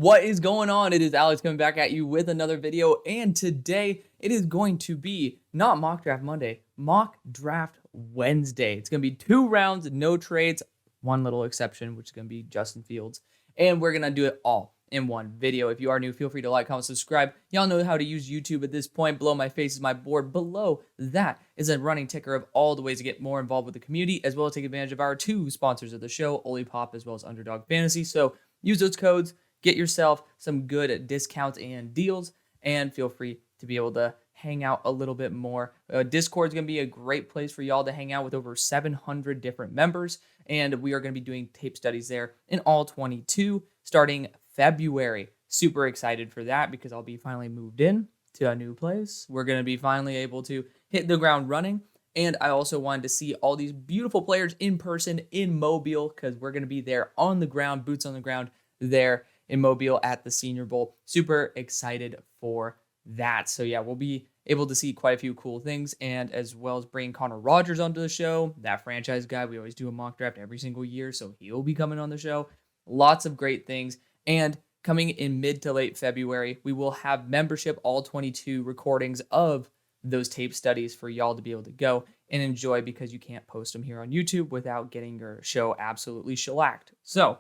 What is going on? It is Alex coming back at you with another video, and today it is going to be not Mock Draft Monday, Mock Draft Wednesday. It's going to be 2 rounds, no trades, one little exception, which is going to be Justin Fields, and we're going to do it all in one video. If you are new, feel free to like, comment, subscribe. Y'all know how to use YouTube at this point. Below my face is my board. Below that is a running ticker of all the ways to get more involved with the community, as well as take advantage of our 2 sponsors of the show, Olipop as well as UnderDog Fantasy. So use those codes. Get yourself some good discounts and deals, and feel free to be able to hang out a little bit more. Discord is going to be a great place for y'all to hang out with over 700 different members, and we are going to be doing tape studies there in all 22 starting February. Super excited for that because I'll be finally moved in to a new place. We're going to be finally able to hit the ground running, and I also wanted to see all these beautiful players in person in Mobile because we're going to be there on the ground, boots on the ground there in Mobile at the Senior Bowl. Super excited for that. So yeah, we'll be able to see quite a few cool things, and as well as bring Connor Rogers onto the show, that franchise guy. We always do a mock draft every single year, so he'll be coming on the show. Lots of great things. And coming in mid to late February, we will have membership all 22 recordings of those tape studies for y'all to be able to go and enjoy, because you can't post them here on YouTube without getting your show absolutely shellacked. So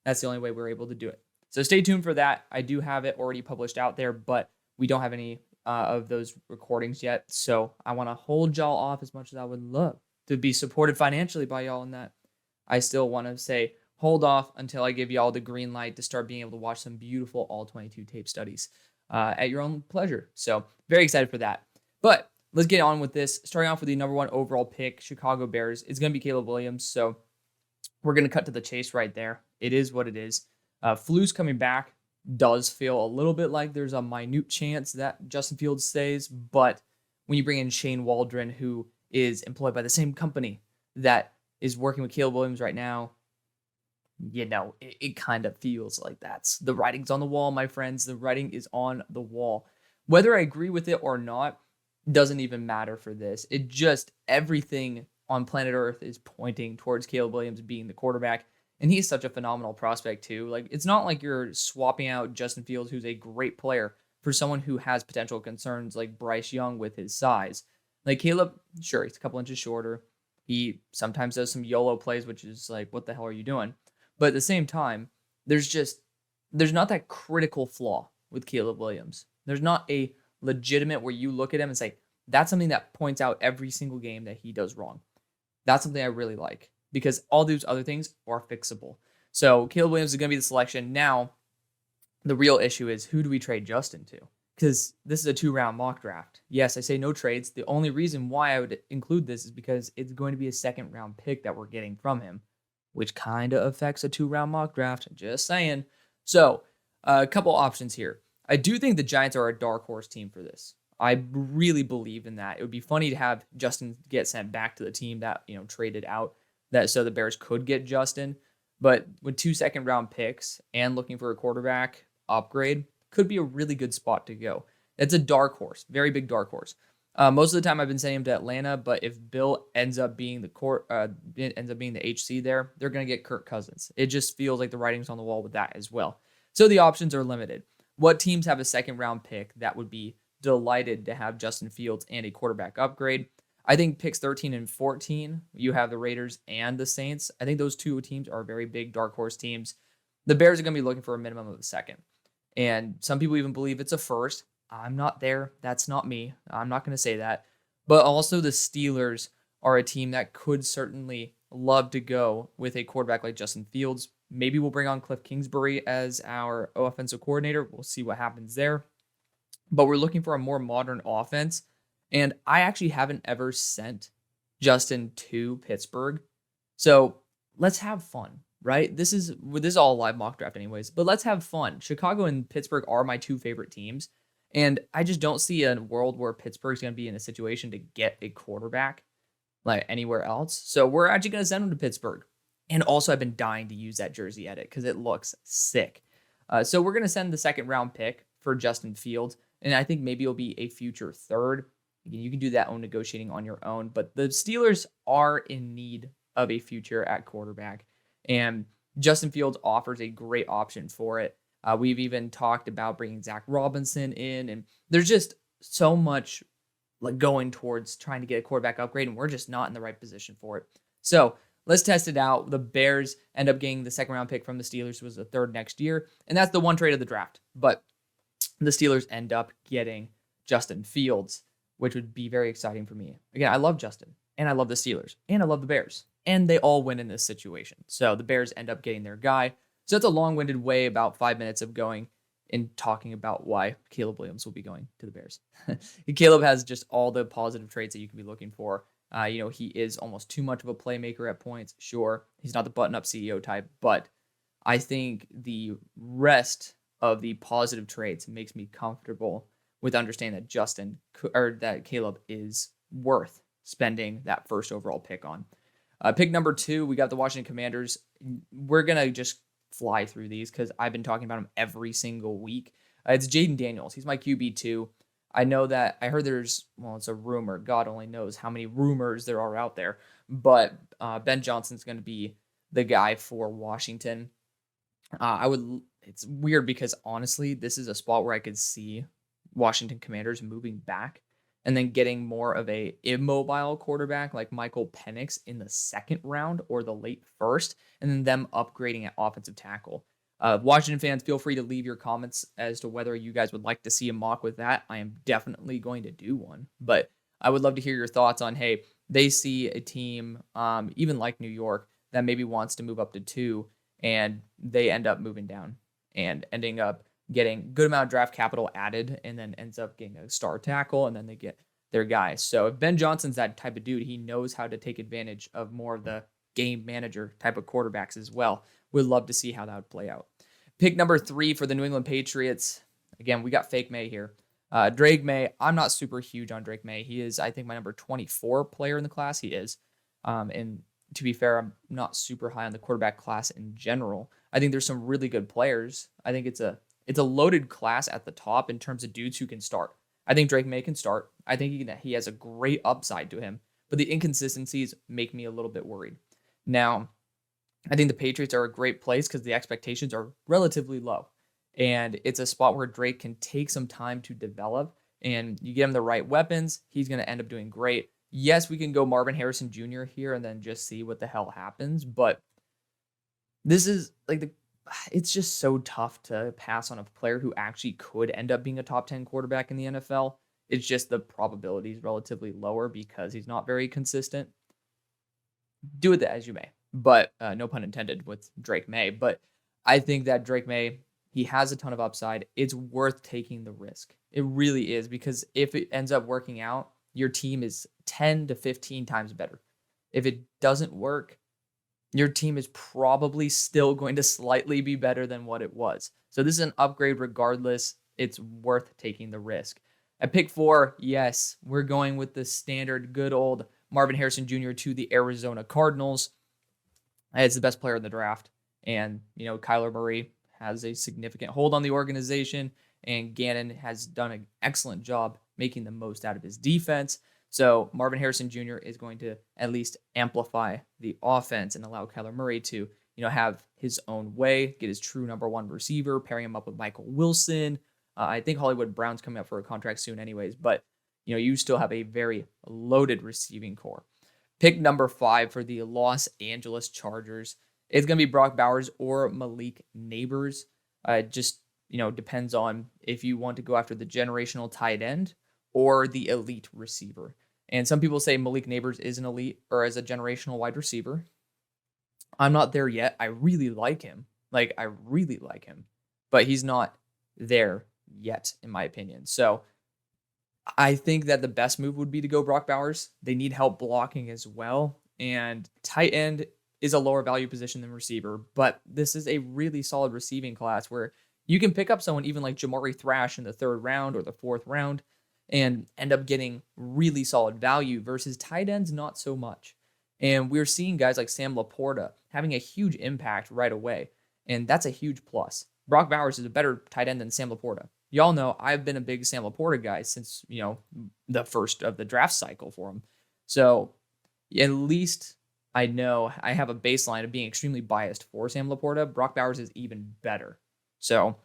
that's the only way we're able to do it. So stay tuned for that. I do have it already published out there, but we don't have any of those recordings yet. So I want to hold y'all off as much as I would love to be supported financially by y'all in that. I still want to say hold off until I give y'all the green light to start being able to watch some beautiful all 22 tape studies at your own pleasure. So very excited for that. But let's get on with this. Starting off with the number 1 overall pick, Chicago Bears. It's going to be Caleb Williams. So we're going to cut to the chase right there. It is what it is. Flu's coming back does feel a little bit like there's a minute chance that Justin Fields stays, but when you bring in Shane Waldron, who is employed by the same company that is working with Caleb Williams right now, you know, it kind of feels like that's the writing's on the wall, my friends. The writing is on the wall. Whether I agree with it or not doesn't even matter for this. It just, everything on planet Earth is pointing towards Caleb Williams being the quarterback. And he's such a phenomenal prospect, too. Like, it's not like you're swapping out Justin Fields, who's a great player, for someone who has potential concerns like Bryce Young with his size. Like, Caleb, sure, he's a couple inches shorter. He sometimes does some YOLO plays, which is like, what the hell are you doing? But at the same time, there's not that critical flaw with Caleb Williams. There's not a legitimate where you look at him and say, that's something that points out every single game that he does wrong. That's something I really like, because all these other things are fixable. So Caleb Williams is going to be the selection. Now, the real issue is, who do we trade Justin to? Because this is a 2-round mock draft. Yes, I say no trades. The only reason why I would include this is because it's going to be a 2nd-round pick that we're getting from him, which kind of affects a 2-round mock draft. Just saying. So a couple options here. I do think the Giants are a dark horse team for this. I really believe in that. It would be funny to have Justin get sent back to the team that, you know, traded out, that so the Bears could get Justin. But with 2 second-round picks and looking for a quarterback upgrade, could be a really good spot to go. It's a dark horse, very big dark horse. Most of the time I've been saying him to Atlanta, but if Bill ends up being the HC there, they're going to get Kirk Cousins. It just feels like the writing's on the wall with that as well. So the options are limited. What teams have a 2nd-round pick that would be delighted to have Justin Fields and a quarterback upgrade? I think picks 13 and 14, you have the Raiders and the Saints. I think those 2 teams are very big dark horse teams. The Bears are going to be looking for a minimum of a 2nd. And some people even believe it's a 1st. I'm not there. That's not me. I'm not going to say that. But also the Steelers are a team that could certainly love to go with a quarterback like Justin Fields. Maybe we'll bring on Cliff Kingsbury as our offensive coordinator. We'll see what happens there. But we're looking for a more modern offense. And I actually haven't ever sent Justin to Pittsburgh. So let's have fun, right? This is all a live mock draft anyways, but let's have fun. Chicago and Pittsburgh are my 2 favorite teams. And I just don't see a world where Pittsburgh's going to be in a situation to get a quarterback like anywhere else. So we're actually going to send him to Pittsburgh. And also, I've been dying to use that jersey edit because it looks sick. So we're going to send the 2nd-round pick for Justin Fields. And I think maybe it'll be a future 3rd. Again, you can do that own negotiating on your own. But the Steelers are in need of a future at quarterback. And Justin Fields offers a great option for it. We've even talked about bringing Zach Robinson in, and there's just so much like going towards trying to get a quarterback upgrade, and we're just not in the right position for it. So let's test it out. The Bears end up getting the second round pick from the Steelers, who was the third next year, and that's the one trade of the draft. But the Steelers end up getting Justin Fields, which would be very exciting for me. Again, I love Justin, and I love the Steelers, and I love the Bears, and they all win in this situation. So the Bears end up getting their guy. So that's a long-winded way, about 5 minutes of going and talking about why Caleb Williams will be going to the Bears. Caleb has just all the positive traits that you can be looking for. He is almost too much of a playmaker at points. Sure, he's not the button-up CEO type, but I think the rest of the positive traits makes me comfortable with understanding that Caleb is worth spending that first overall pick on. Pick number 2, we got the Washington Commanders. We're going to just fly through these because I've been talking about him every single week. It's Jaden Daniels. He's my QB2. I know that I heard it's a rumor. God only knows how many rumors there are out there. But Ben Johnson's going to be the guy for Washington. It's weird because honestly, this is a spot where I could see Washington Commanders moving back and then getting more of a immobile quarterback like Michael Penix in the second round or the late first, and then them upgrading at offensive tackle. Washington fans, feel free to leave your comments as to whether you guys would like to see a mock with that. I am definitely going to do one, but I would love to hear your thoughts on, hey, they see a team, even like New York, that maybe wants to move up to 2, and they end up moving down and ending up getting good amount of draft capital added, and then ends up getting a star tackle, and then they get their guy. So if Ben Johnson's that type of dude, he knows how to take advantage of more of the game manager type of quarterbacks as well. We'd love to see how that would play out. Pick number 3 for the New England Patriots. Again, we got Fake May here. Drake May, I'm not super huge on Drake May. He is, I think, my number 24 player in the class. He is. And to be fair, I'm not super high on the quarterback class in general. I think there's some really good players. I think it's a loaded class at the top in terms of dudes who can start. I think Drake May can start. I think he has a great upside to him, but the inconsistencies make me a little bit worried. Now, I think the Patriots are a great place because the expectations are relatively low, and it's a spot where Drake can take some time to develop, and you give him the right weapons, he's going to end up doing great. Yes, we can go Marvin Harrison Jr. here and then just see what the hell happens, but this is like it's just so tough to pass on a player who actually could end up being a top 10 quarterback in the NFL. It's just the probability is relatively lower because he's not very consistent. Do it as you may, but no pun intended with Drake May. But I think that Drake May, he has a ton of upside. It's worth taking the risk. It really is, because if it ends up working out, your team is 10 to 15 times better. If it doesn't work, your team is probably still going to slightly be better than what it was. So this is an upgrade regardless. It's worth taking the risk. At pick 4, yes, we're going with the standard good old Marvin Harrison Jr. to the Arizona Cardinals. It's the best player in the draft. And, Kyler Murray has a significant hold on the organization, and Gannon has done an excellent job making the most out of his defense. So Marvin Harrison Jr. is going to at least amplify the offense and allow Kyler Murray to, have his own way, get his true number 1 receiver, pairing him up with Michael Wilson. I think Hollywood Brown's coming up for a contract soon anyways, but, you still have a very loaded receiving core. Pick number 5 for the Los Angeles Chargers. It's going to be Brock Bowers or Malik Neighbors. It just, depends on if you want to go after the generational tight end or the elite receiver. And some people say Malik Neighbors is an elite or as a generational wide receiver. I'm not there yet. I really like him. But he's not there yet, in my opinion. So I think that the best move would be to go Brock Bowers. They need help blocking as well. And tight end is a lower value position than receiver, but this is a really solid receiving class where you can pick up someone even like Jamari Thrash in the 3rd round or the 4th round and end up getting really solid value versus tight ends, not so much. And we're seeing guys like Sam Laporta having a huge impact right away, and that's a huge plus. Brock Bowers is a better tight end than Sam Laporta. Y'all know I've been a big Sam Laporta guy since, the first of the draft cycle for him. So at least I know I have a baseline of being extremely biased for Sam Laporta. Brock Bowers is even better. So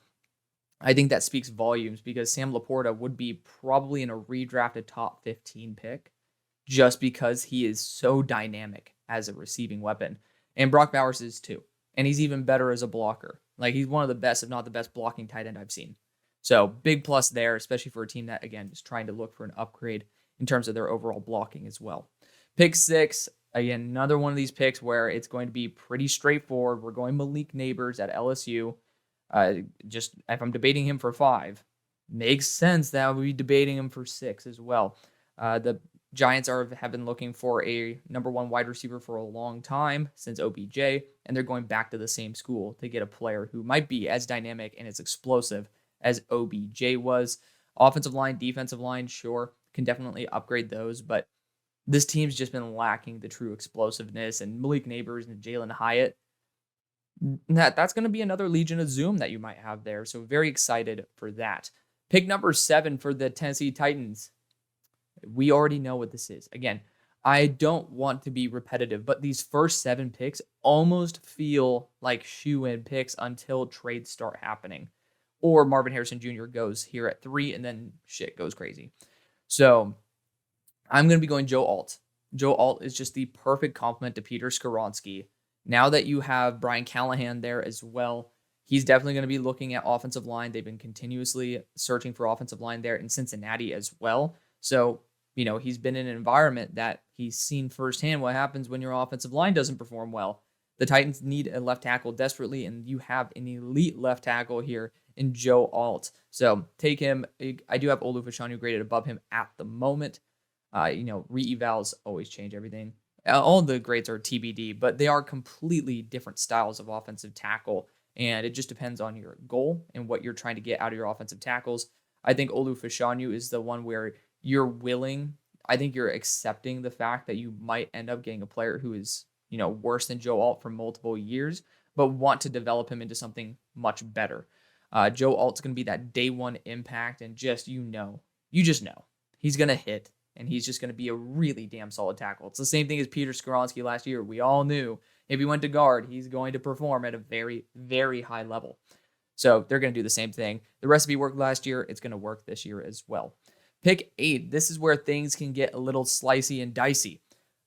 I think that speaks volumes because Sam Laporta would be probably in a redrafted top 15 pick just because he is so dynamic as a receiving weapon. And Brock Bowers is too. And he's even better as a blocker. Like, he's one of the best, if not the best, blocking tight end I've seen. So big plus there, especially for a team that, again, is trying to look for an upgrade in terms of their overall blocking as well. Pick 6, again, another one of these picks where it's going to be pretty straightforward. We're going Malik Neighbors at LSU. Just if I'm debating him for 5, makes sense that I would be debating him for 6 as well. The Giants have been looking for a number 1 wide receiver for a long time since OBJ, and they're going back to the same school to get a player who might be as dynamic and as explosive as OBJ was. Offensive line, defensive line, sure, can definitely upgrade those, but this team's just been lacking the true explosiveness, and Malik Neighbors and Jalen Hyatt, that's going to be another Legion of Zoom that you might have there, so very excited for that. Pick number 7 for the Tennessee Titans. We already know what this is. Again, I don't want to be repetitive, but these first 7 picks almost feel like shoe-in picks until trades start happening. Or Marvin Harrison Jr. goes here at 3, and then shit goes crazy. So I'm going to be going Joe Alt. Joe Alt is just the perfect complement to Peter Skoronski. Now that you have Brian Callahan there as well, he's definitely going to be looking at offensive line. They've been continuously searching for offensive line there in Cincinnati as well. So, he's been in an environment that he's seen firsthand what happens when your offensive line doesn't perform well. The Titans need a left tackle desperately, and you have an elite left tackle here in Joe Alt. So take him. I do have Olu Fashanu graded above him at the moment. Re-evals always change everything. All the grades are TBD, but they are completely different styles of offensive tackle, and it just depends on your goal and what you're trying to get out of your offensive tackles. I think Olu Fashanu is the one where you're willing, I think you're accepting the fact that you might end up getting a player who is, worse than Joe Alt for multiple years, but want to develop him into something much better. Joe Alt's going to be that day one impact, and just, you just know he's going to hit, and he's just going to be a really damn solid tackle. It's the same thing as Peter Skoronski last year. We all knew if he went to guard, he's going to perform at a very, very high level. So they're going to do the same thing. The recipe worked last year. It's going to work this year as well. Pick 8. This is where things can get a little slicey and dicey.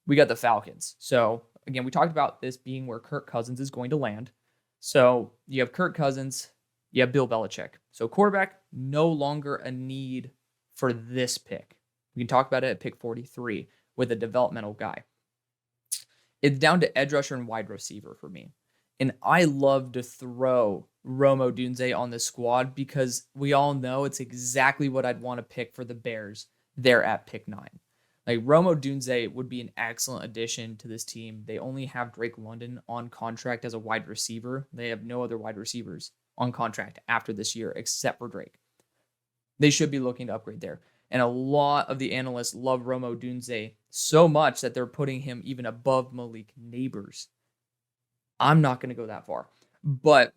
We got the Falcons. So again, we talked about this being where Kirk Cousins is going to land. So you have Kirk Cousins, you have Bill Belichick. So quarterback, no longer a need for this pick. We can talk about it at pick 43 with a developmental guy. It's down to edge rusher and wide receiver for me. And I love to throw Rome Odunze on the squad because we all know it's exactly what I'd want to pick for the Bears there at pick 9. Like, Rome Odunze would be an excellent addition to this team. They only have Drake London on contract as a wide receiver. They have no other wide receivers on contract after this year except for Drake. They should be looking to upgrade there. And a lot of the analysts love Rome Odunze so much that they're putting him even above Malik Neighbors. I'm not going to go that far. But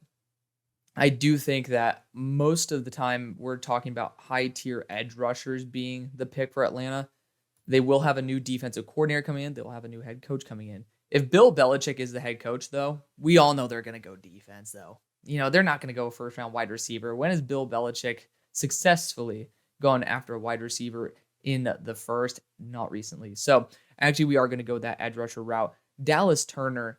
I do think that most of the time we're talking about high-tier edge rushers being the pick for Atlanta. They will have a new defensive coordinator coming in. They'll have a new head coach coming in. If Bill Belichick is the head coach, though, we all know they're going to go defense, though. They're not going to go first-round wide receiver. When has Bill Belichick successfully gone after a wide receiver in the first? Not recently. So, actually, we are going to go that edge rusher route. Dallas Turner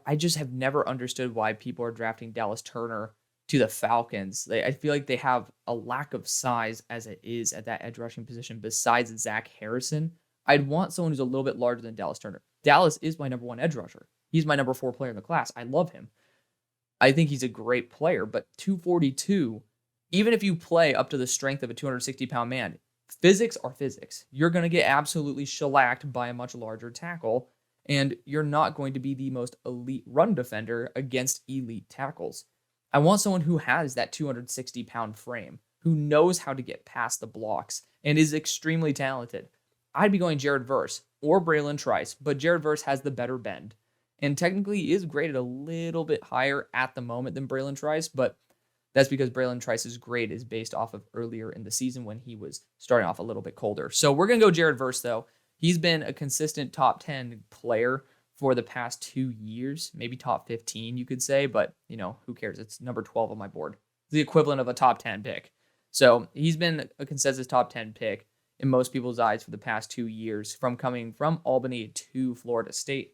I just have never understood why people are drafting Dallas Turner to the Falcons. I feel like they have a lack of size as it is at that edge rushing position besides Zach Harrison. I'd want someone who's a little bit larger than Dallas Turner. Dallas is my number 1 edge rusher. He's my number 4 player in the class. I love him. I think he's a great player, but 242, even if you play up to the strength of a 260-pound man, physics are physics. You're going to get absolutely shellacked by a much larger tackle, and you're not going to be the most elite run defender against elite tackles. I want someone who has that 260-pound frame, who knows how to get past the blocks, and is extremely talented. I'd be going Jared Verse or Braylon Trice, but Jared Verse has the better bend, and technically is graded a little bit higher at the moment than Braylon Trice, but that's because Braylon Trice's grade is based off of earlier in the season when he was starting off a little bit colder. So we're going to go Jared Verse, though. He's been a consistent top 10 player for the past 2 years, maybe top 15, you could say, but, who cares? It's number 12 on my board. the equivalent of a top 10 pick. So he's been a consensus top 10 pick in most people's eyes for the past 2 years from coming from Albany to Florida State.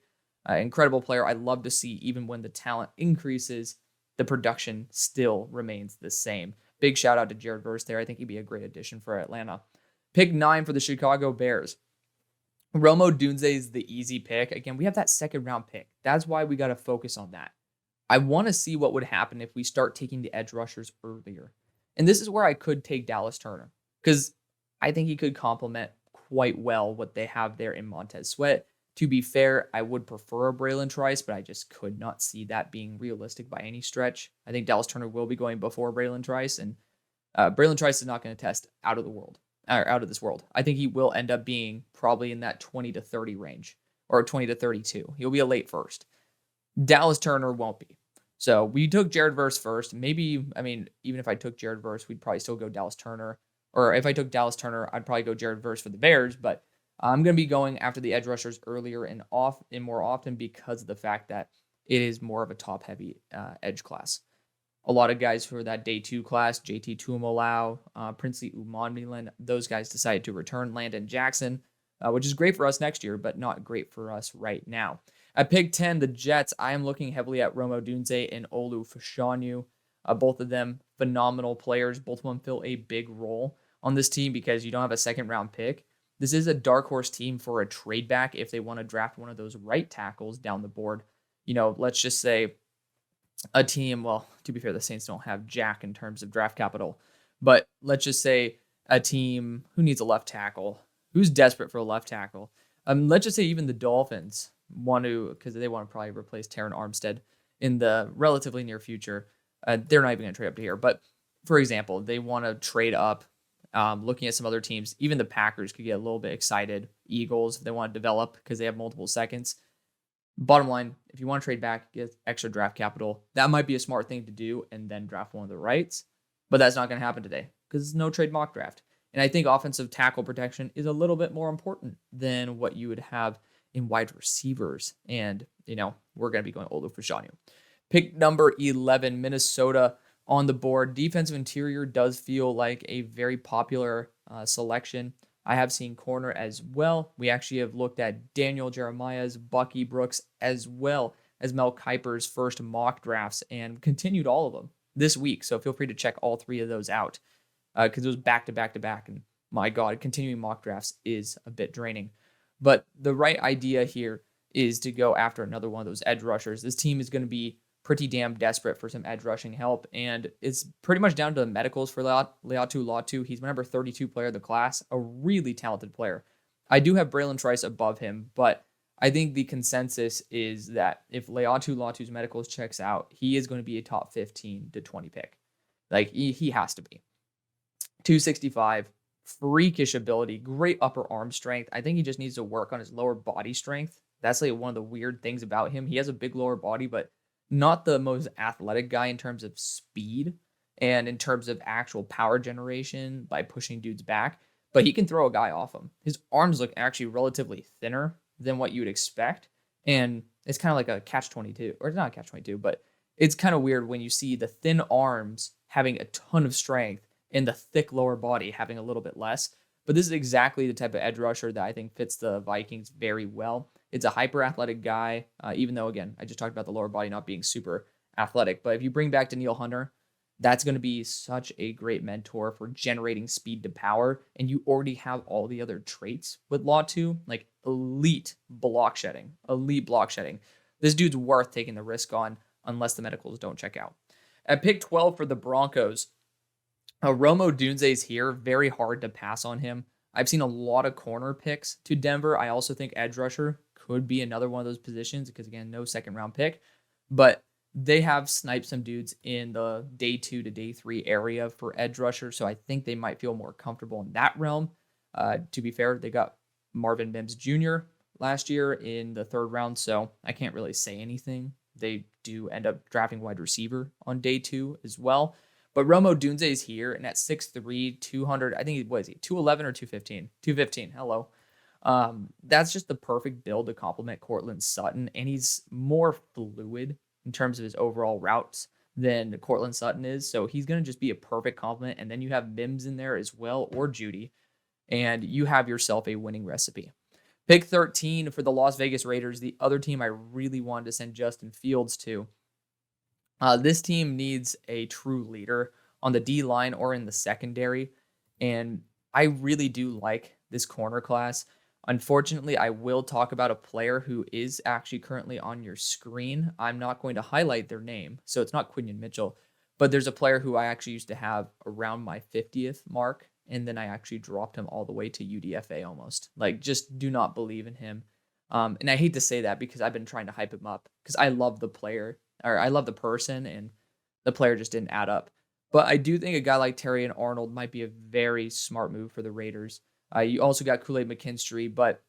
Incredible player. I love to see even when the talent increases, the production still remains the same. Big shout out to Jared Verse there. I think he'd be a great addition for Atlanta. Pick 9 for the Chicago Bears. Rome Odunze is the easy pick. Again, we have that second round pick. That's why we got to focus on that. I want to see what would happen if we start taking the edge rushers earlier. And this is where I could take Dallas Turner because I think he could complement quite well what they have there in Montez Sweat. To be fair, I would prefer a Braylon Trice, but I just could not see that being realistic by any stretch. I think Dallas Turner will be going before Braylon Trice, and Braylon Trice is not going to test out of this world. I think he will end up being probably in that 20 to 30 range or 20 to 32. He'll be a late first. Dallas Turner won't be. So we took Jared Verse first. Maybe, even if I took Jared Verse, we'd probably still go Dallas Turner. Or if I took Dallas Turner, I'd probably go Jared Verse for the Bears, but I'm going to be going after the edge rushers earlier and more often because of the fact that it is more of a top-heavy edge class. A lot of guys who are that day 2 class, JT Tuimoloau, Princely Umanmielen, those guys decided to return. Landon Jackson, which is great for us next year, but not great for us right now. At pick 10, the Jets, I am looking heavily at Rome Odunze and Olu Fashanu. Both of them phenomenal players. Both of them fill a big role on this team because you don't have a second-round pick. This is a dark horse team for a trade back if they want to draft one of those right tackles down the board. Let's just say a team, well, to be fair, the Saints don't have jack in terms of draft capital, but let's just say a team who needs a left tackle, who's desperate for a left tackle. Let's just say even the Dolphins because they want to probably replace Terron Armstead in the relatively near future. They're not even going to trade up to here, but for example, they want to trade up. Looking at some other teams, even the Packers could get a little bit excited. Eagles, if they want to develop because they have multiple seconds. Bottom line, if you want to trade back, get extra draft capital, that might be a smart thing to do and then draft one of the rights. But that's not going to happen today because it's no trade mock draft. And I think offensive tackle protection is a little bit more important than what you would have in wide receivers. And, we're going to be going Olu Fashanu. Pick number 11, Minnesota. On the board, defensive interior does feel like a very popular selection. I have seen corner as well. We actually have looked at Daniel Jeremiah's, Bucky Brooks, as well as Mel Kiper's first mock drafts and continued all of them this week. So feel free to check all 3 of those out because it was back to back to back. And my God, continuing mock drafts is a bit draining. But the right idea here is to go after another one of those edge rushers. This team is going to be pretty damn desperate for some edge rushing help, and it's pretty much down to the medicals for Leatu Latu. He's my number 32 player of the class, a really talented player. I do have Braylon Trice above him, but I think the consensus is that if Leatu Latu's medicals checks out, he is going to be a top 15 to 20 pick. Like, he has to be. 265, freakish ability, great upper arm strength. I think he just needs to work on his lower body strength. That's like one of the weird things about him. He has a big lower body, but not the most athletic guy in terms of speed and in terms of actual power generation by pushing dudes back, but he can throw a guy off him. His arms look actually relatively thinner than what you would expect, and it's kind of like a catch-22, or not a catch-22, but it's kind of weird when you see the thin arms having a ton of strength and the thick lower body having a little bit less. But this is exactly the type of edge rusher that I think fits the Vikings very well. It's a hyper-athletic guy, even though, again, I just talked about the lower body not being super athletic. But if you bring back Danielle Hunter, that's going to be such a great mentor for generating speed to power. And you already have all the other traits with Latu, like elite block shedding. This dude's worth taking the risk on unless the medicals don't check out. At pick 12 for the Broncos, Rome Odunze is here. Very hard to pass on him. I've seen a lot of corner picks to Denver. I also think edge rusher could be another one of those positions because, again, no second round pick. But they have sniped some dudes in the day 2 to day 3 area for edge rusher. So I think they might feel more comfortable in that realm. To be fair, they got Marvin Mims Jr. last year in the 3rd round. So I can't really say anything. They do end up drafting wide receiver on day 2 as well. But Rome Odunze is here, and at 6'3", 200, I think, what is he, 211 or 215? 215, hello. That's just the perfect build to complement Courtland Sutton, and he's more fluid in terms of his overall routes. than Cortland Sutton is. So he's going to just be a perfect complement. And then you have Mims in there as well, or Judy, and you have yourself a winning recipe. Pick 13 for the Las Vegas Raiders, the other team I really wanted to send Justin Fields to. This team needs a true leader on the D line or in the secondary. And I really do like this corner class. Unfortunately, I will talk about a player who is actually currently on your screen. I'm not going to highlight their name, so it's not Quinion Mitchell, but there's a player who I actually used to have around my 50th mark, and then I actually dropped him all the way to UDFA almost. Like, just do not believe in him. And I hate to say that because I've been trying to hype him up because I love the player, or I love the person, and the player just didn't add up. But I do think a guy like Terry and Arnold might be a very smart move for the Raiders. You also got Kool-Aid McKinstry, but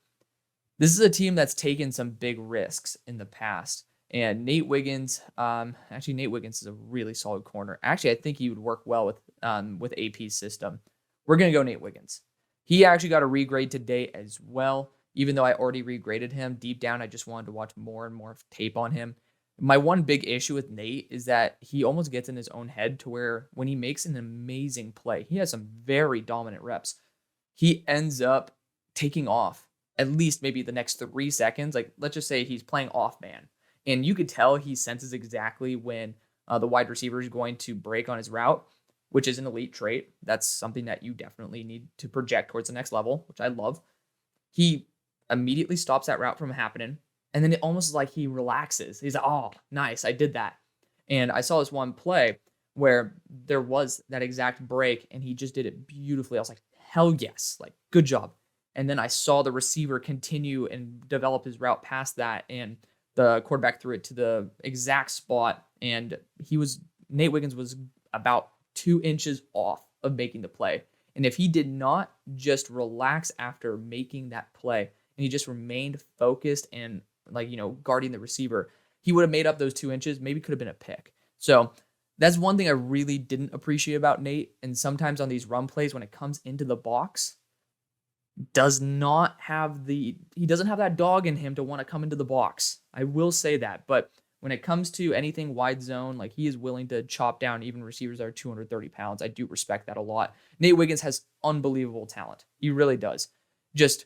this is a team that's taken some big risks in the past. And Nate Wiggins, Nate Wiggins is a really solid corner. Actually, I think he would work well with AP's system. We're going to go Nate Wiggins. He actually got a regrade today as well. Even though I already regraded him, deep down, I just wanted to watch more and more tape on him. My one big issue with Nate is that he almost gets in his own head to where when he makes an amazing play, he has some very dominant reps. He ends up taking off at least maybe the next 3 seconds. Like, let's just say he's playing off man, and you could tell he senses exactly when the wide receiver is going to break on his route, which is an elite trait. That's something that you definitely need to project towards the next level, which I love. He immediately stops that route from happening, and then it almost is like he relaxes. He's like, oh, nice, I did that. And I saw this one play where there was that exact break, and he just did it beautifully. I was like, hell yes, like, good job. And then I saw the receiver continue and develop his route past that, and the quarterback threw it to the exact spot, and Nate Wiggins was about 2 inches off of making the play. And if he did not just relax after making that play, and he just remained focused and guarding the receiver, he would have made up those 2 inches, maybe could have been a pick. So that's one thing I really didn't appreciate about Nate. And sometimes on these run plays, when it comes into the box, he doesn't have that dog in him to want to come into the box. I will say that. But when it comes to anything wide zone, like, he is willing to chop down even receivers that are 230 pounds. I do respect that a lot. Nate Wiggins has unbelievable talent. He really does. Just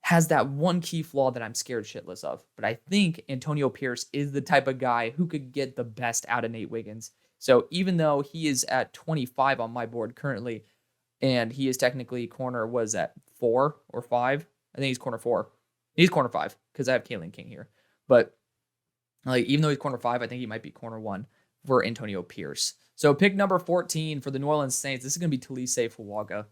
has that one key flaw that I'm scared shitless of. But I think Antonio Pierce is the type of guy who could get the best out of Nate Wiggins. So even though he is at 25 on my board currently, and he is technically corner, was at 4 or 5? I think he's corner 4. He's corner 5 because I have Kalen King here. But even though he's corner 5, I think he might be corner 1 for Antonio Pierce. So pick number 14 for the New Orleans Saints. This is going to be Talise Fuaga.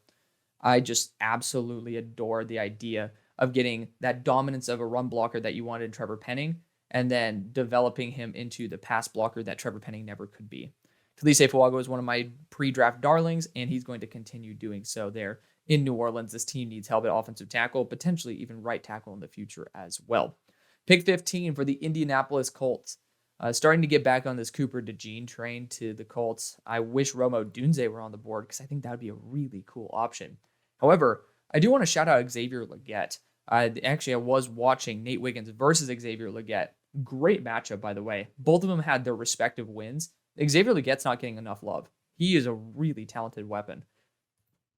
I just absolutely adore the idea of getting that dominance of a run blocker that you wanted in Trevor Penning, and then developing him into the pass blocker that Trevor Penning never could be. Talise Fuaga is one of my pre-draft darlings, and he's going to continue doing so there in New Orleans. This team needs help at offensive tackle, potentially even right tackle in the future as well. Pick 15 for the Indianapolis Colts. Starting to get back on this Cooper DeJean train to the Colts. I wish Rome Odunze were on the board because I think that would be a really cool option. However, I do want to shout out Xavier Legette. I was watching Nate Wiggins versus Xavier Legette. Great matchup, by the way. Both of them had their respective wins. Xavier Legette's not getting enough love. He is a really talented weapon.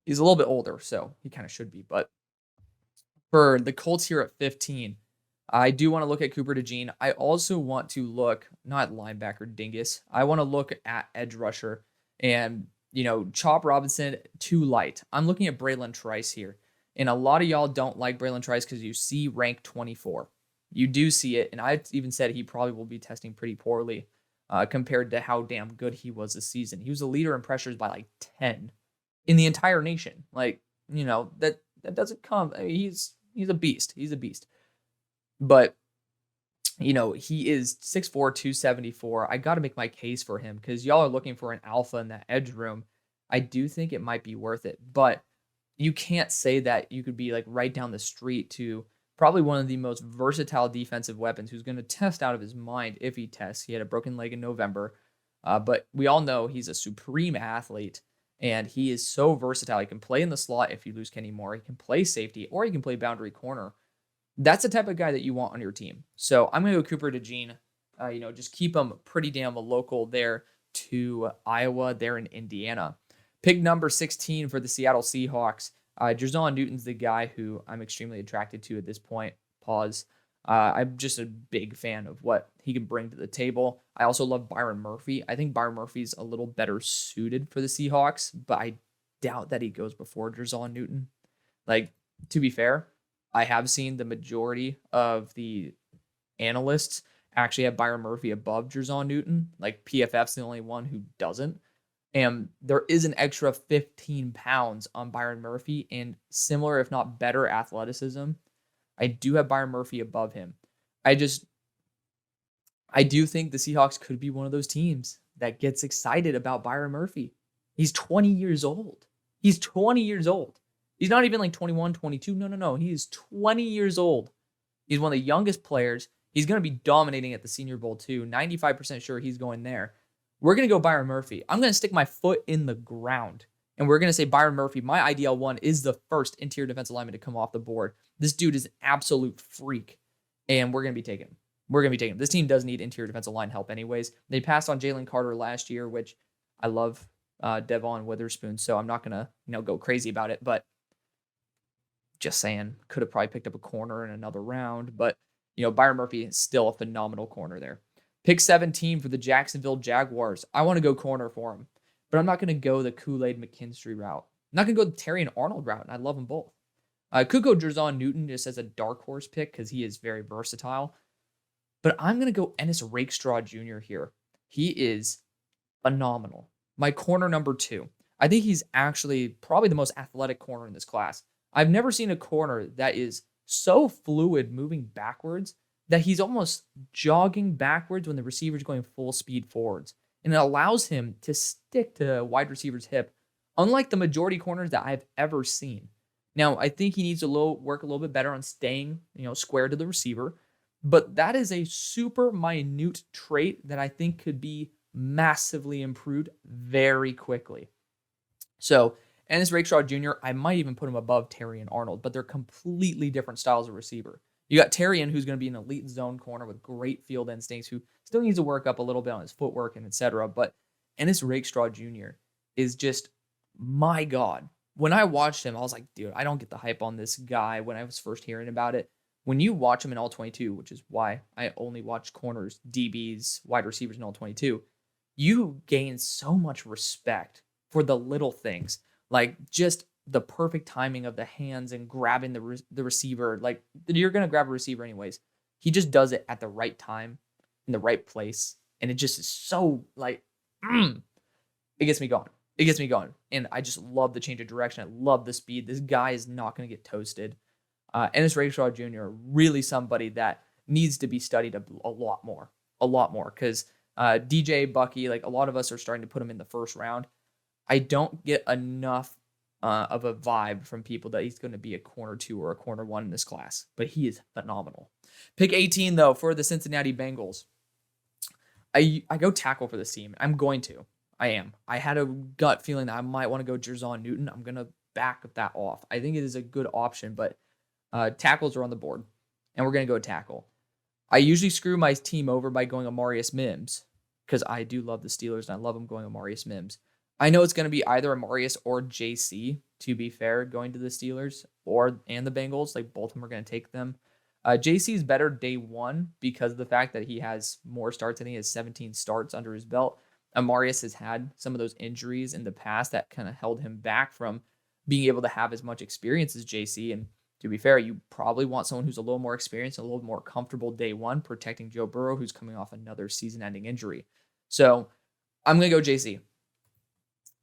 He's a little bit older, so he kind of should be. But for the Colts here at 15, I do want to look at Cooper DeJean. I also want to look, not linebacker dingus, I want to look at edge rusher. And, Chop Robinson, too light. I'm looking at Braylon Trice here. And a lot of y'all don't like Braylon Trice because you see rank 24. You do see it, and I even said he probably will be testing pretty poorly compared to how damn good he was this season. He was a leader in pressures by like 10 in the entire nation. That doesn't come. I mean, he's a beast. He's a beast. But, he is 6'4", 274. I got to make my case for him because y'all are looking for an alpha in that edge room. I do think it might be worth it, but you can't say that you could be like right down the street to probably one of the most versatile defensive weapons who's going to test out of his mind if he tests. He had a broken leg in November, but we all know he's a supreme athlete, and he is so versatile. He can play in the slot if you lose Kenny Moore. He can play safety, or he can play boundary corner. That's the type of guy that you want on your team. So I'm going to go Cooper DeJean. Just keep him pretty damn local there to Iowa. They're in Indiana. Pick number 16 for the Seattle Seahawks. Jerzon Newton's the guy who I'm extremely attracted to at this point. Pause. I'm just a big fan of what he can bring to the table. I also love Byron Murphy. I think Byron Murphy's a little better suited for the Seahawks, but I doubt that he goes before Jerzon Newton. Like, to be fair, I have seen the majority of the analysts actually have Byron Murphy above Jerzon Newton. Like, PFF's the only one who doesn't. And there is an extra 15 pounds on Byron Murphy and similar, if not better, athleticism. I do have Byron Murphy above him. I do think the Seahawks could be one of those teams that gets excited about Byron Murphy. He's 20 years old. He's 20 years old. He's not even like 21, 22. No. He is 20 years old. He's one of the youngest players. He's going to be dominating at the Senior Bowl too. 95% sure he's going there. We're going to go Byron Murphy. I'm going to stick my foot in the ground. And we're going to say Byron Murphy, my IDL 1, is the first interior defensive lineman to come off the board. This dude is an absolute freak. And we're going to be taking him. We're going to be taking him. This team does need interior defensive line help anyways. They passed on Jalen Carter last year, which I love Devon Witherspoon, so I'm not going to go crazy about it. But just saying, could have probably picked up a corner in another round. But, Byron Murphy is still a phenomenal corner there. Pick 17 for the Jacksonville Jaguars. I want to go corner for him, but I'm not going to go the Kool-Aid McKinstry route. I'm not going to go the Terry and Arnold route, and I love them both. I could go Jerzon Newton just as a dark horse pick because he is very versatile, but I'm going to go Ennis Rakestraw Jr. here. He is phenomenal. My corner number 2. I think he's actually probably the most athletic corner in this class. I've never seen a corner that is so fluid moving backwards that he's almost jogging backwards when the receiver's going full speed forwards. And it allows him to stick to a wide receiver's hip, unlike the majority corners that I've ever seen. Now, I think he needs to work a little bit better on staying, square to the receiver. But that is a super minute trait that I think could be massively improved very quickly. So, Ennis Rakestraw Jr., I might even put him above Terry and Arnold, but they're completely different styles of receiver. You got Terrian, who's going to be an elite zone corner with great field instincts, who still needs to work up a little bit on his footwork and etc. But Ennis Rakestraw Jr. is just, my God. When I watched him, I was like, dude, I don't get the hype on this guy when I was first hearing about it. When you watch him in all 22, which is why I only watch corners, DBs, wide receivers in all 22, you gain so much respect for the little things, like just the perfect timing of the hands and grabbing the receiver. Like, you're going to grab a receiver anyways. He just does it at the right time in the right place. And it just is so like, it gets me going. It gets me going. And I just love the change of direction. I love the speed. This guy is not going to get toasted. Ennis Rakestraw Jr., really somebody that needs to be studied a lot more. Because DJ, Bucky, like a lot of us are starting to put him in the first round. I don't get enough of a vibe from people that he's going to be a corner 2 or a corner 1 in this class, but he is phenomenal. Pick 18 though for the Cincinnati Bengals. I go tackle for this team. I'm going to. I am. I had a gut feeling that I might want to go Jerzon Newton. I'm going to back that off. I think it is a good option, but tackles are on the board, and we're going to go tackle. I usually screw my team over by going Amarius Mims because I do love the Steelers, and I love them going Amarius Mims. I know it's going to be either Amarius or JC, to be fair, going to the Steelers and the Bengals. Like, both of them are going to take them. JC is better day 1 because of the fact that he has more starts. I think he has 17 starts under his belt. Amarius has had some of those injuries in the past that kind of held him back from being able to have as much experience as JC. And to be fair, you probably want someone who's a little more experienced, a little more comfortable day 1, protecting Joe Burrow, who's coming off another season-ending injury. So I'm going to go JC.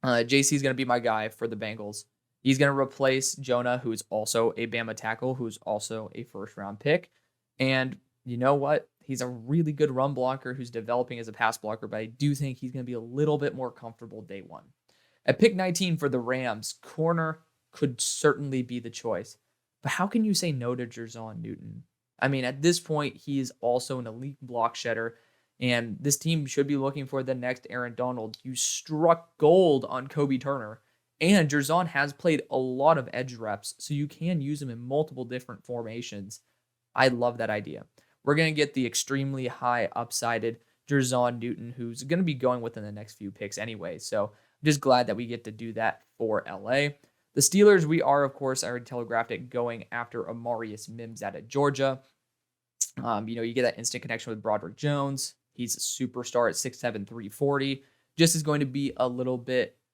JC is going to be my guy for the Bengals. He's going to replace Jonah, who is also a Bama tackle, who's also a first-round pick. And you know what? He's a really good run blocker who's developing as a pass blocker, but I do think he's going to be a little bit more comfortable day 1. At pick 19 for the Rams, corner could certainly be the choice. But how can you say no to Jerzon Newton? I mean, at this point, he is also an elite block shedder, and this team should be looking for the next Aaron Donald. You struck gold on Kobe Turner, and Jerzon has played a lot of edge reps, so you can use him in multiple different formations. I love that idea. We're going to get the extremely high upsided Jerzon Newton, who's going to be going within the next few picks anyway. So I'm just glad that we get to do that for LA. The Steelers, we are, of course, I already telegraphed it, going after Amarius Mims out of Georgia. You get that instant connection with Broderick Jones. He's a superstar at 6'7", 340. Just is going to be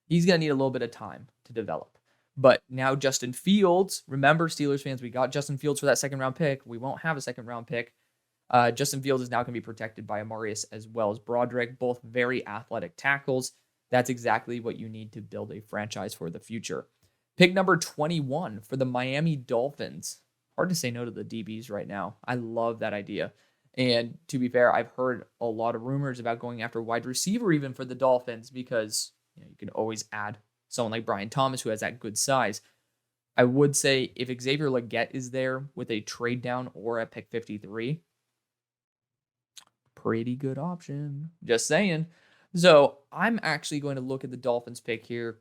he's going to need a little bit of time to develop. But now Justin Fields, remember, Steelers fans, we got Justin Fields for that second-round pick. We won't have a second-round pick. Justin Fields is now going to be protected by Amarius as well as Broderick, both very athletic tackles. That's exactly what you need to build a franchise for the future. Pick number 21 for the Miami Dolphins. Hard to say no to the DBs right now. I love that idea. And to be fair, I've heard a lot of rumors about going after wide receiver even for the Dolphins because you can always add someone like Brian Thomas who has that good size. I would say if Xavier Legette is there with a trade down or at pick 53, pretty good option. Just saying. So I'm actually going to look at the Dolphins pick here.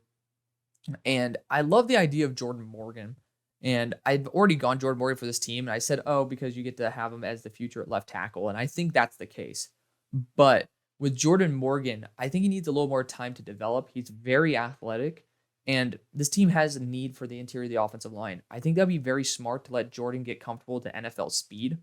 And I love the idea of Jordan Morgan. And I've already gone Jordan Morgan for this team. And I said, because you get to have him as the future at left tackle. And I think that's the case. But with Jordan Morgan, I think he needs a little more time to develop. He's very athletic. And this team has a need for the interior of the offensive line. I think that'd be very smart to let Jordan get comfortable to NFL speed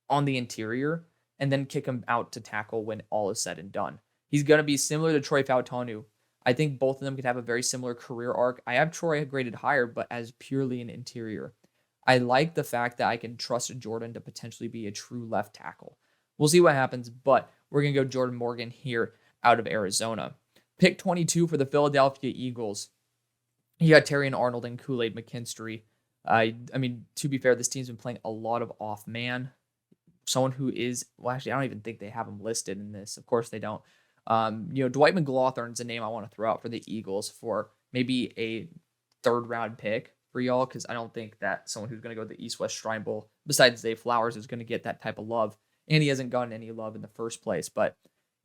on the interior and then kick him out to tackle when all is said and done. He's going to be similar to Troy Fautanu. I think both of them could have a very similar career arc. I have Troy graded higher, but as purely an interior. I like the fact that I can trust Jordan to potentially be a true left tackle. We'll see what happens, but we're going to go Jordan Morgan here out of Arizona. Pick 22 for the Philadelphia Eagles. You got Terrion Arnold and Kool-Aid McKinstry. To be fair, this team's been playing a lot of off-man. Someone who is, I don't even think they have him listed in this. Of course they don't. Dwight McLaughlin's a name I want to throw out for the Eagles for maybe a third-round pick for y'all, because I don't think that someone who's going to go to the East-West Shrine Bowl, besides Zay Flowers, is going to get that type of love. And he hasn't gotten any love in the first place. But,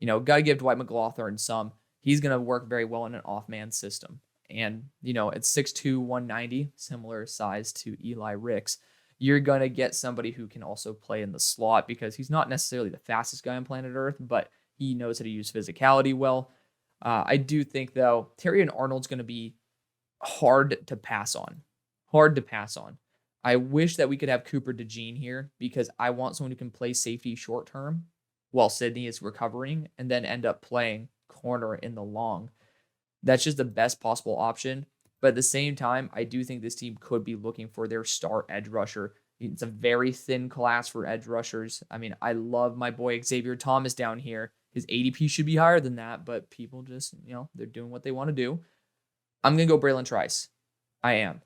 got to give Dwight McLaughlin some. He's going to work very well in an off-man system. And, it's 6'2", 190, similar size to Eli Ricks. You're going to get somebody who can also play in the slot because he's not necessarily the fastest guy on planet Earth, but he knows how to use physicality well. I do think, though, Terrion Arnold's going to be hard to pass on. I wish that we could have Cooper DeJean here because I want someone who can play safety short term while Sidney is recovering and then end up playing corner in the long. That's just the best possible option. But at the same time, I do think this team could be looking for their star edge rusher. It's a very thin class for edge rushers. I love my boy Xavier Thomas down here. His ADP should be higher than that, but people just, they're doing what they want to do. I'm going to go Braylon Trice. I am.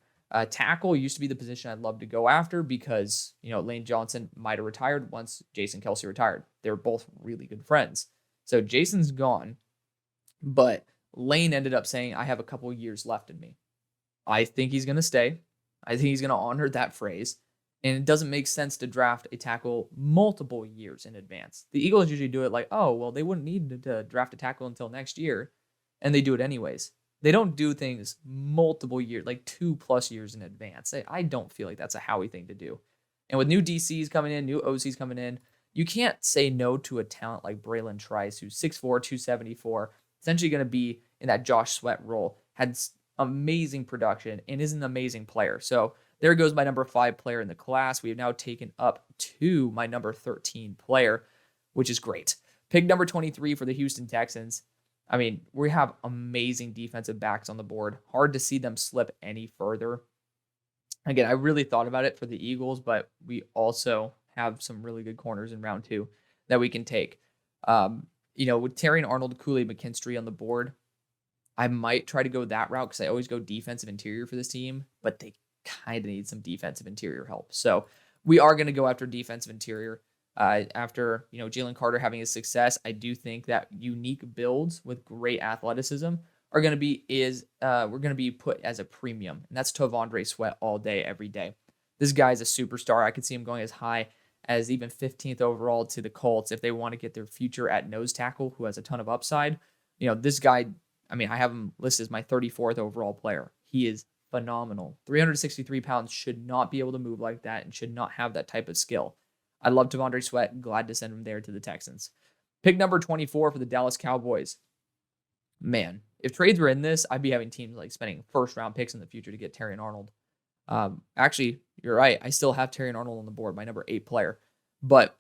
Tackle used to be the position I'd love to go after because, Lane Johnson might have retired once Jason Kelce retired. They were both really good friends. So Jason's gone, but Lane ended up saying, I have a couple years left in me. I think he's going to stay. I think he's going to honor that phrase. And it doesn't make sense to draft a tackle multiple years in advance. The Eagles usually do it like, they wouldn't need to draft a tackle until next year. And they do it anyways. They don't do things multiple years, like 2+ years in advance. I don't feel like that's a Howie thing to do. And with new DCs coming in, new OCs coming in, you can't say no to a talent like Braylon Trice, who's 6'4", 274, essentially going to be in that Josh Sweat role, had amazing production, and is an amazing player. So there goes my number 5 player in the class. We have now taken up to my number 13 player, which is great. Pick number 23 for the Houston Texans. We have amazing defensive backs on the board. Hard to see them slip any further. Again, I really thought about it for the Eagles, but we also have some really good corners in round 2 that we can take. With Terrion Arnold, Kool-Aid McKinstry on the board, I might try to go that route because I always go defensive interior for this team, but they kind of need some defensive interior help. So we are going to go after defensive interior. After Jalen Carter having his success, I do think that unique builds with great athleticism are going to be put as a premium, and that's Tavondre Sweat all day, every day. This guy's a superstar. I could see him going as high as even 15th overall to the Colts if they want to get their future at nose tackle, who has a ton of upside. This guy, I have him listed as my 34th overall player. He is phenomenal. 363 pounds, should not be able to move like that and should not have that type of skill. I love Tavondre Sweat. Glad to send him there to the Texans. Pick number 24 for the Dallas Cowboys. Man, if trades were in this, I'd be having teams like spending first-round picks in the future to get Terry and Arnold. Actually, you're right. I still have Terry and Arnold on the board, my number 8 player. But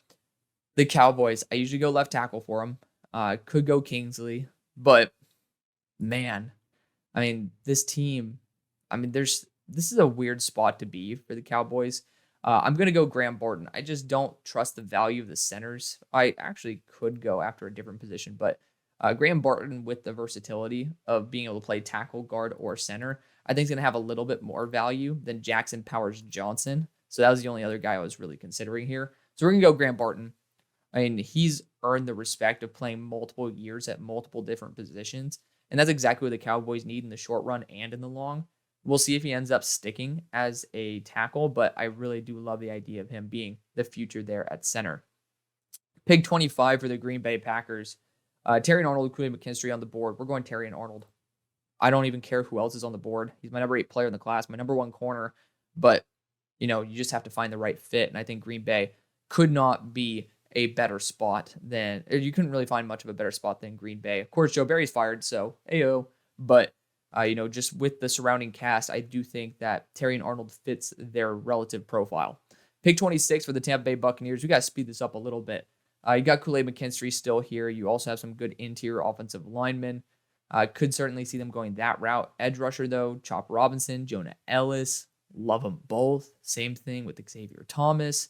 the Cowboys, I usually go left tackle for them. Could go Kingsley, but man, I mean, this team, I mean, this is a weird spot to be for the Cowboys. I'm going to go Graham Barton. I just don't trust the value of the centers. I actually could go after a different position, but Graham Barton with the versatility of being able to play tackle, guard, or center, I think is going to have a little bit more value than Jackson Powers Johnson. So that was the only other guy I was really considering here. So we're going to go Graham Barton. I mean, he's earned the respect of playing multiple years at multiple different positions. And that's exactly what the Cowboys need in the short run and in the long. We'll see if he ends up sticking as a tackle, but I really do love the idea of him being the future there at center. Pick 25 for the Green Bay Packers. Terry and Arnold, Kool-Aid McKinstry on the board. We're going Terry and Arnold. I don't even care who else is on the board. He's my number 8 player in the class, my number 1 corner. But, you just have to find the right fit. And I think Green Bay could not be a better spot than, or you couldn't really find much of a better spot than Green Bay. Of course, Joe Barry's fired, so ayo. But, just with the surrounding cast, I do think that Terry and Arnold fits their relative profile. Pick 26 for the Tampa Bay Buccaneers. We got to speed this up a little bit. You got Kool-Aid McKinstry still here. You also have some good interior offensive linemen. Could certainly see them going that route. Edge rusher, though, Chop Robinson, Jonah Ellis. Love them both. Same thing with Xavier Thomas.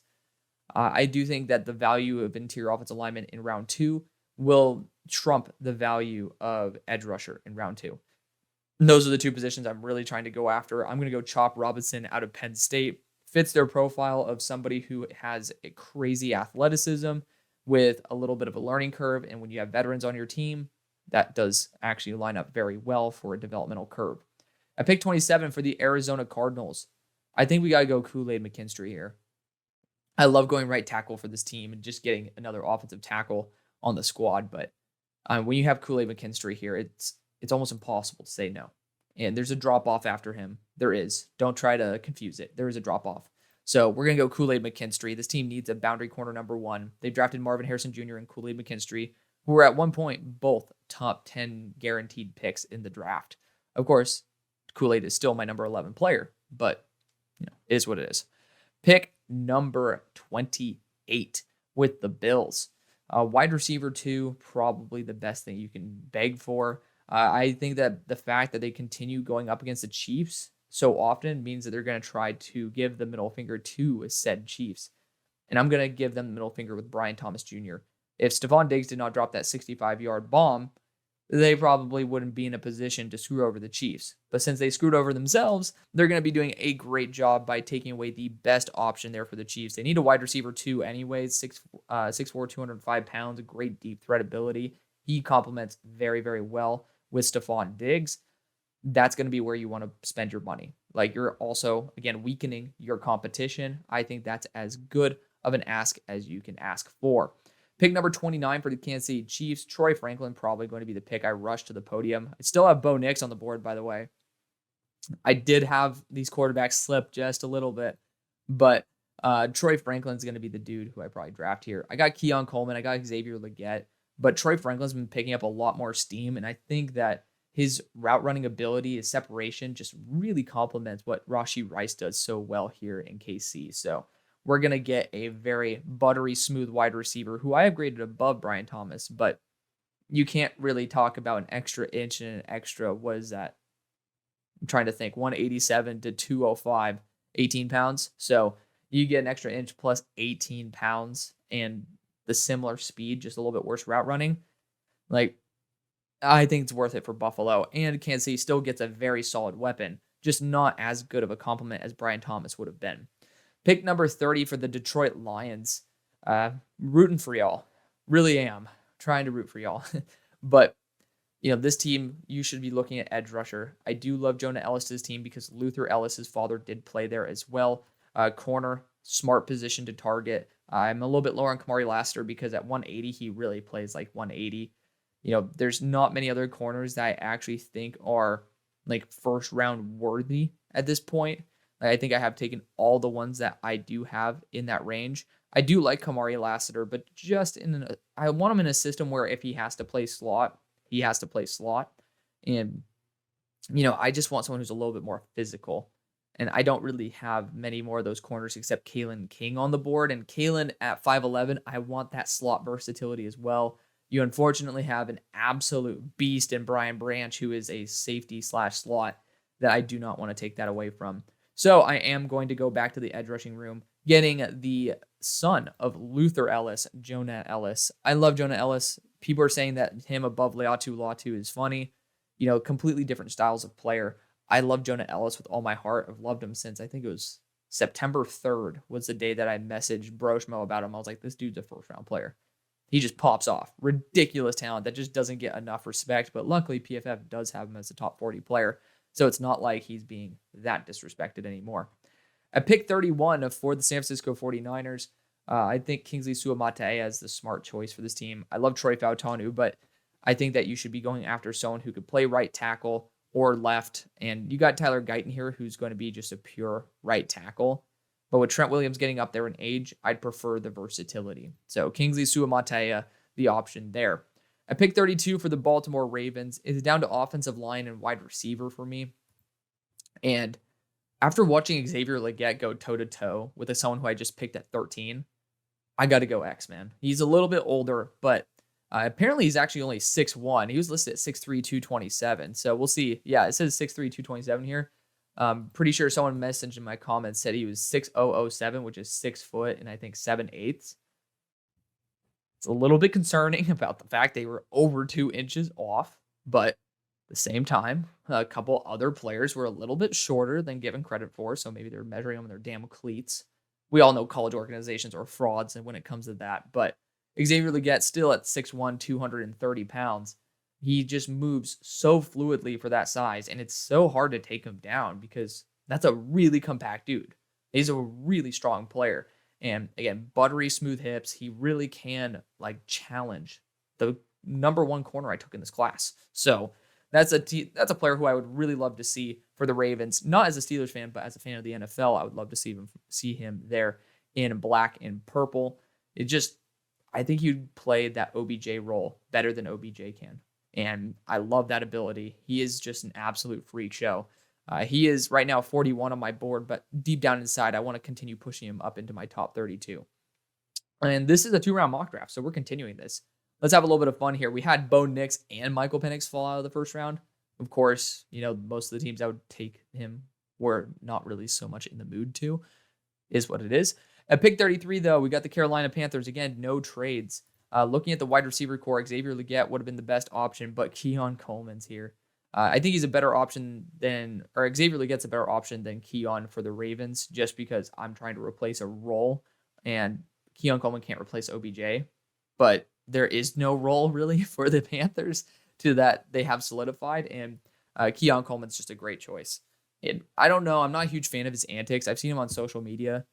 I do think that the value of interior offensive lineman in round 2 will trump the value of edge rusher in round 2. And those are the 2 positions I'm really trying to go after. I'm going to go Chop Robinson out of Penn State. Fits their profile of somebody who has a crazy athleticism with a little bit of a learning curve. And when you have veterans on your team, that does actually line up very well for a developmental curve. At pick 27 for the Arizona Cardinals, I think we got to go Kool-Aid McKinstry here. I love going right tackle for this team and just getting another offensive tackle on the squad. But when you have Kool-Aid McKinstry here, it's almost impossible to say no. And there's a drop-off after him. There is. Don't try to confuse it. There is a drop-off. So we're going to go Kool-Aid McKinstry. This team needs a boundary corner number 1. They've drafted Marvin Harrison Jr. and Kool-Aid McKinstry, who were at one point both top 10 guaranteed picks in the draft. Of course, Kool-Aid is still my number 11 player, but it is what it is. Pick number 28 with the Bills. Wide receiver 2, probably the best thing you can beg for. I think that the fact that they continue going up against the Chiefs so often means that they're going to try to give the middle finger to said Chiefs. And I'm going to give them the middle finger with Brian Thomas Jr. If Stephon Diggs did not drop that 65-yard bomb, they probably wouldn't be in a position to screw over the Chiefs. But since they screwed over themselves, they're going to be doing a great job by taking away the best option there for the Chiefs. They need a wide receiver 2 anyways, 6'4", 205 pounds, great deep threat ability. He complements very, very well with Stephon Diggs. That's going to be where you want to spend your money. Like, you're also, again, weakening your competition. I think that's as good of an ask as you can ask for. Pick number 29 for the Kansas City Chiefs. Troy Franklin probably going to be the pick I rush to the podium. I still have Bo Nix on the board, by the way. I did have these quarterbacks slip just a little bit, but Troy Franklin's going to be the dude who I probably draft here. I got Keon Coleman. I got Xavier Legette, but Troy Franklin's been picking up a lot more steam, and I think that his route running ability, his separation just really complements what Rashee Rice does so well here in KC. So we're going to get a very buttery, smooth wide receiver who I have graded above Brian Thomas, but you can't really talk about an extra inch and an extra, what is that? I'm trying to think, 187 to 205, 18 pounds. So you get an extra inch plus 18 pounds and the similar speed, just a little bit worse route running. Like, I think it's worth it for Buffalo. And Kansas City still gets a very solid weapon, just not as good of a compliment as Brian Thomas would have been. Pick number 30 for the Detroit Lions. Rooting for y'all. Really am. Trying to root for y'all. But, this team, you should be looking at edge rusher. I do love Jonah Ellis' team because Luther Ellis' father did play there as well. Corner, smart position to target. I'm a little bit lower on Kamari Lassiter because at 180, he really plays like 180. There's not many other corners that I actually think are like first round worthy at this point. I think I have taken all the ones that I do have in that range. I do like Kamari Lassiter, but I want him in a system where if he has to play slot, he has to play slot. And, I just want someone who's a little bit more physical. And I don't really have many more of those corners except Kalen King on the board. And Kalen at 5'11", I want that slot versatility as well. You unfortunately have an absolute beast in Brian Branch, who is a safety/slot that I do not want to take that away from. So I am going to go back to the edge rushing room, getting the son of Luther Ellis, Jonah Ellis. I love Jonah Ellis. People are saying that him above Latu is funny. Completely different styles of player. I love Jonah Ellis with all my heart. I've loved him since I think it was September 3rd was the day that I messaged Broshmo about him. I was like, this dude's a first-round player. He just pops off. Ridiculous talent that just doesn't get enough respect. But luckily, PFF does have him as a top 40 player. So it's not like he's being that disrespected anymore. At pick 31 for the San Francisco 49ers, I think Kingsley Suamataia is the smart choice for this team. I love Troy Fautanu, but I think that you should be going after someone who could play right tackle or left. And you got Tyler Guyton here, who's going to be just a pure right tackle. But with Trent Williams getting up there in age, I'd prefer the versatility. So Kingsley Suamataia, the option there. At pick 32 for the Baltimore Ravens, it's down to offensive line and wide receiver for me. And after watching Xavier Legette go toe-to-toe with someone who I just picked at 13, I got to go X, man. He's a little bit older, but apparently he's actually only 6'1". He was listed at 6'3", 227. So we'll see. Yeah, it says 6'3", 227 here. Pretty sure someone messaged in my comments said he was 6'007, which is 6 foot and I think 7/8. It's a little bit concerning about the fact they were over 2 inches off, but at the same time, a couple other players were a little bit shorter than given credit for, so maybe they're measuring them in their damn cleats. We all know college organizations are frauds when it comes to that, but Xavier Legette still at 6'1", 230 pounds. He just moves so fluidly for that size, and it's so hard to take him down because that's a really compact dude. He's a really strong player. And again, buttery smooth hips. He really can challenge the number one corner I took in this class. So that's a player who I would really love to see for the Ravens. Not as a Steelers fan, but as a fan of the NFL, I would love to see him there in black and purple. I think he'd play that OBJ role better than OBJ can. And I love that ability. He is just an absolute freak show. He is right now 41 on my board, but deep down inside, I want to continue pushing him up into my top 32. And this is a 2-round mock draft, so we're continuing this. Let's have a little bit of fun here. We had Bo Nix and Michael Penix fall out of the first round. Of course, most of the teams that would take him were not really so much in the mood to, is what it is. At pick 33, though, we got the Carolina Panthers. Again, no trades. Looking at the wide receiver core, Xavier Legette would have been the best option, but Keon Coleman's here. I think he's a better option Xavier Legette's a better option than Keon for the Ravens, just because I'm trying to replace a role, and Keon Coleman can't replace OBJ. But there is no role really for the Panthers to that they have solidified, and Keon Coleman's just a great choice. And I don't know, I'm not a huge fan of his antics. I've seen him on social media.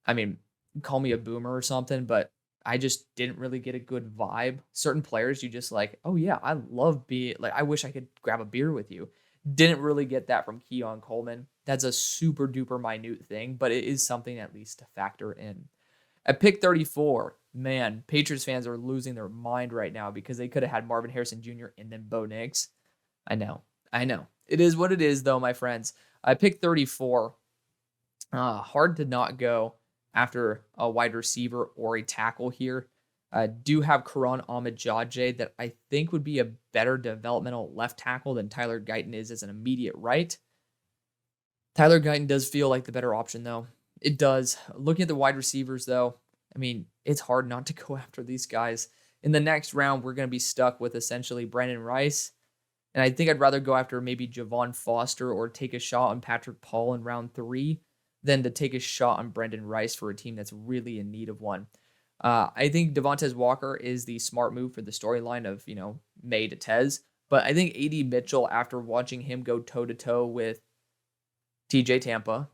I mean, call me a boomer or something, but I just didn't really get a good vibe. Certain players, you just oh yeah, I love I wish I could grab a beer with you. Didn't really get that from Keon Coleman. That's a super duper minute thing, but it is something at least to factor in. At pick 34, man, Patriots fans are losing their mind right now because they could have had Marvin Harrison Jr. and then Bo Nix. I know. It is what it is, though, my friends. I picked 34. Hard to not go after a wide receiver or a tackle here. I do have Karan Ahmad-Jadjeh that I think would be a better developmental left tackle than Tyler Guyton is as an immediate right. Tyler Guyton does feel like the better option, though. It does. Looking at the wide receivers, though, I mean, it's hard not to go after these guys. In the next round, we're going to be stuck with essentially Brandon Rice. And I think I'd rather go after maybe Javon Foster or take a shot on Patrick Paul in round 3 than to take a shot on Brendan Rice for a team that's really in need of one. I think Devontae Walker is the smart move for the storyline of, May to Tez. But I think A.D. Mitchell, after watching him go toe-to-toe with TJ Tampa,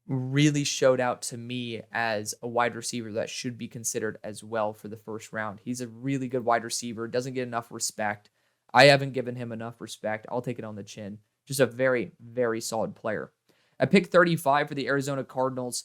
really showed out to me as a wide receiver that should be considered as well for the first round. He's a really good wide receiver, doesn't get enough respect. I haven't given him enough respect. I'll take it on the chin. Just a very, very solid player. At pick 35 for the Arizona Cardinals,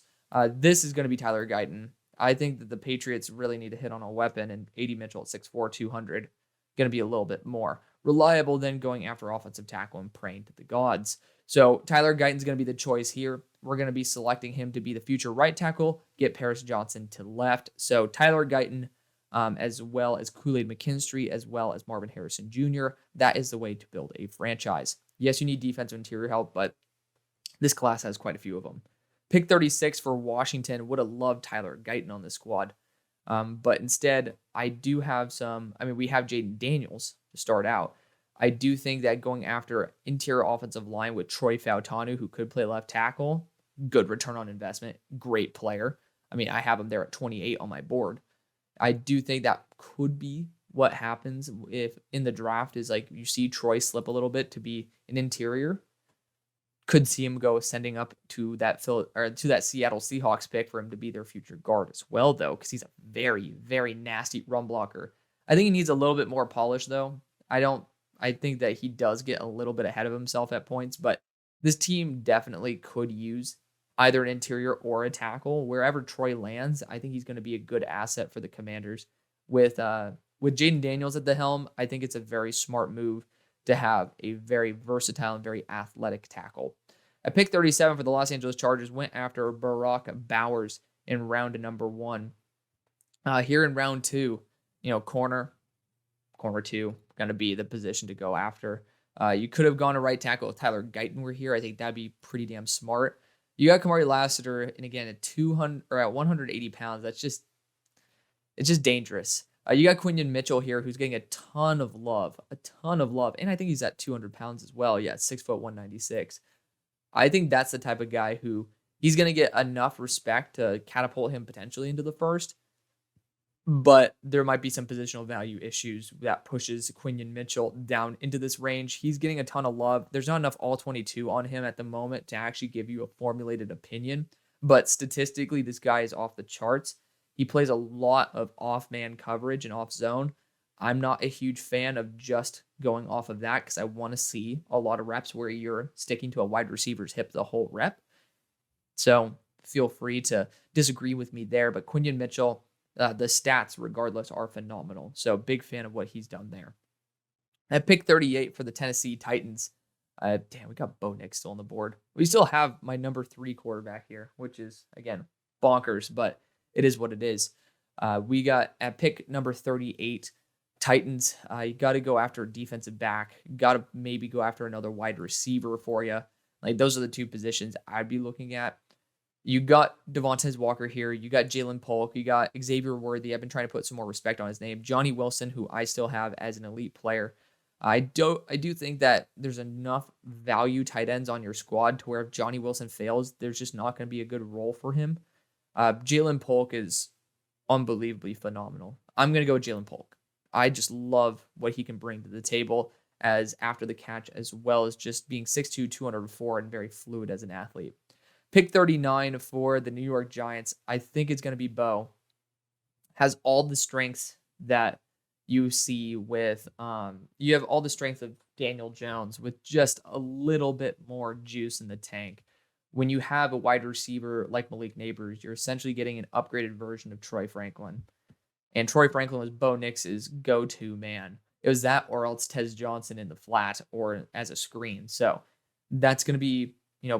this is going to be Tyler Guyton. I think that the Patriots really need to hit on a weapon, and A.D. Mitchell at 6'4", 200, going to be a little bit more reliable than going after offensive tackle and praying to the gods. So Tyler Guyton's going to be the choice here. We're going to be selecting him to be the future right tackle, get Paris Johnson to left. So Tyler Guyton, as well as Kool-Aid McKinstry, as well as Marvin Harrison Jr., that is the way to build a franchise. Yes, you need defensive interior help, but this class has quite a few of them. Pick 36 for Washington. Would have loved Tyler Guyton on this squad. But instead, I do have we have Jaden Daniels to start out. I do think that going after interior offensive line with Troy Fautanu, who could play left tackle, good return on investment, great player. I have him there at 28 on my board. I do think that could be what happens if in the draft is like you see Troy slip a little bit to be an interior. Could see him go ascending up to that Seattle Seahawks pick for him to be their future guard as well, though, because he's a very, very nasty run blocker. I think he needs a little bit more polish, though. I think that he does get a little bit ahead of himself at points, but this team definitely could use either an interior or a tackle. Wherever Troy lands, I think he's going to be a good asset for the Commanders. With Jaden Daniels at the helm, I think it's a very smart move to have a very versatile and very athletic tackle. At pick 37 for the Los Angeles Chargers, went after Brock Bowers in round number 1. Here in round 2, corner 2, going to be the position to go after. You could have gone to right tackle if Tyler Guyton were here. I think that'd be pretty damn smart. You got Kamari Lassiter, and again at 180 pounds, it's just dangerous. You got Quinyon Mitchell here, who's getting a ton of love, and I think he's at 200 pounds as well. Yeah, 6', 196. I think that's the type of guy who he's going to get enough respect to catapult him potentially into the first, but there might be some positional value issues that pushes Quinyon Mitchell down into this range. He's getting a ton of love. There's not enough all-22 on him at the moment to actually give you a formulated opinion, but statistically, this guy is off the charts. He plays a lot of off-man coverage and off-zone. I'm not a huge fan of just going off of that because I want to see a lot of reps where you're sticking to a wide receiver's hip the whole rep. So feel free to disagree with me there, but Quinyon Mitchell, the stats regardless are phenomenal. So big fan of what he's done there. At pick 38 for the Tennessee Titans, we got Bo Nix still on the board. We still have my number 3 quarterback here, which is, again, bonkers, but it is what it is. We got at pick number 38, Titans. You got to go after a defensive back. Got to maybe go after another wide receiver for you. Like those are the 2 positions I'd be looking at. You got Devontae Walker here. You got Jalen Polk. You got Xavier Worthy. I've been trying to put some more respect on his name. Johnny Wilson, who I still have as an elite player. I do think that there's enough value tight ends on your squad to where if Johnny Wilson fails, there's just not going to be a good role for him. Jalen Polk is unbelievably phenomenal. I'm going to go with Jalen Polk. I just love what he can bring to the table as after the catch, as well as just being 6'2", 204, and very fluid as an athlete. Pick 39 for the New York Giants. I think it's going to be Bo. Has all the strengths that you see with, you have all the strength of Daniel Jones with just a little bit more juice in the tank. When you have a wide receiver like Malik Nabers, you're essentially getting an upgraded version of Troy Franklin. And Troy Franklin was Bo Nix's go-to man. It was that or else Tez Johnson in the flat or as a screen. So that's going to be,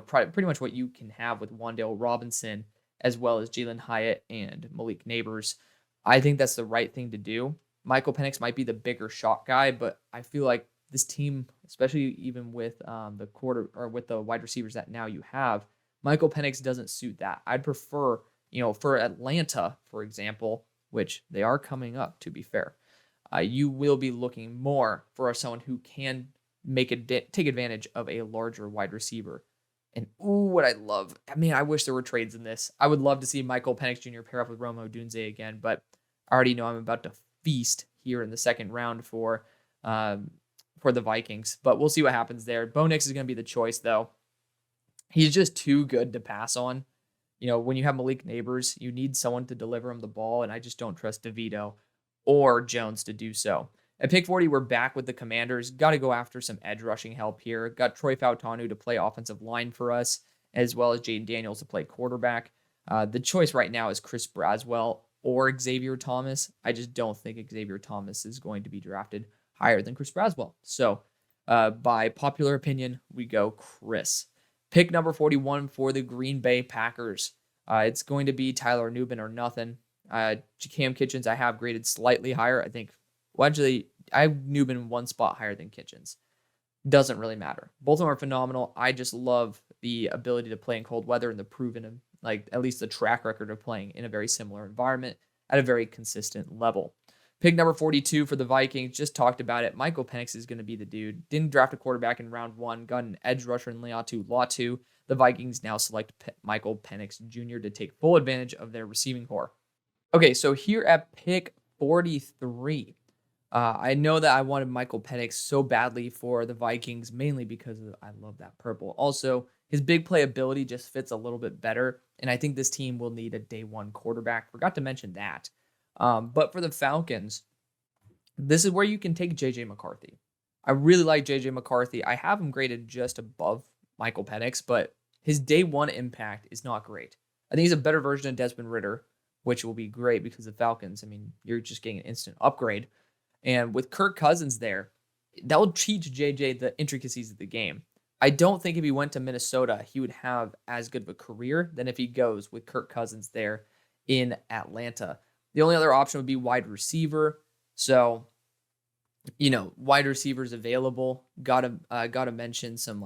pretty much what you can have with Wan'Dale Robinson as well as Jalen Hyatt and Malik Nabers. I think that's the right thing to do. Michael Penix might be the bigger shot guy, but I feel like this team, especially even with with the wide receivers that now you have, Michael Penix doesn't suit that. I'd prefer, for Atlanta, for example, which they are coming up, to be fair, you will be looking more for someone who can take advantage of a larger wide receiver. And what I love, I wish there were trades in this. I would love to see Michael Penix Jr. pair up with Rome Odunze again, but I already know I'm about to feast here in the second round for the Vikings. But we'll see what happens there. Bo Nix is going to be the choice, though. He's just too good to pass on. When you have Malik Nabers, you need someone to deliver him the ball, and I just don't trust DeVito or Jones to do so. At pick 40, we're back with the Commanders. Got to go after some edge rushing help here. Got Troy Fautanu to play offensive line for us, as well as Jaden Daniels to play quarterback. The choice right now is Chris Braswell or Xavier Thomas. I just don't think Xavier Thomas is going to be drafted higher than Chris Braswell. So by popular opinion, we go Chris. Pick number 41 for the Green Bay Packers. It's going to be Tyler Nubin or nothing. Cam Kitchens I have graded slightly higher. I think, well, actually, I have Nubin one spot higher than Kitchens. Doesn't really matter. Both of them are phenomenal. I just love the ability to play in cold weather and the proven, like at least the track record of playing in a very similar environment at a very consistent level. Pick number 42 for the Vikings. Just talked about it. Michael Penix is going to be the dude. Didn't draft a quarterback in round 1. Got an edge rusher in Laiatu Latu. The Vikings now select Michael Penix Jr. to take full advantage of their receiving core. Okay, so here at pick 43, I know that I wanted Michael Penix so badly for the Vikings, mainly because I love that purple. Also, his big playability just fits a little bit better, and I think this team will need a day one quarterback. Forgot to mention that. But for the Falcons, this is where you can take J.J. McCarthy. I really like J.J. McCarthy. I have him graded just above Michael Penix, but his day one impact is not great. I think he's a better version of Desmond Ridder, which will be great because the Falcons, I mean, you're just getting an instant upgrade. And with Kirk Cousins there, that will teach JJ the intricacies of the game. I don't think if he went to Minnesota, he would have as good of a career than if he goes with Kirk Cousins there in Atlanta. The only other option would be wide receiver. So, wide receivers available. Gotta mention some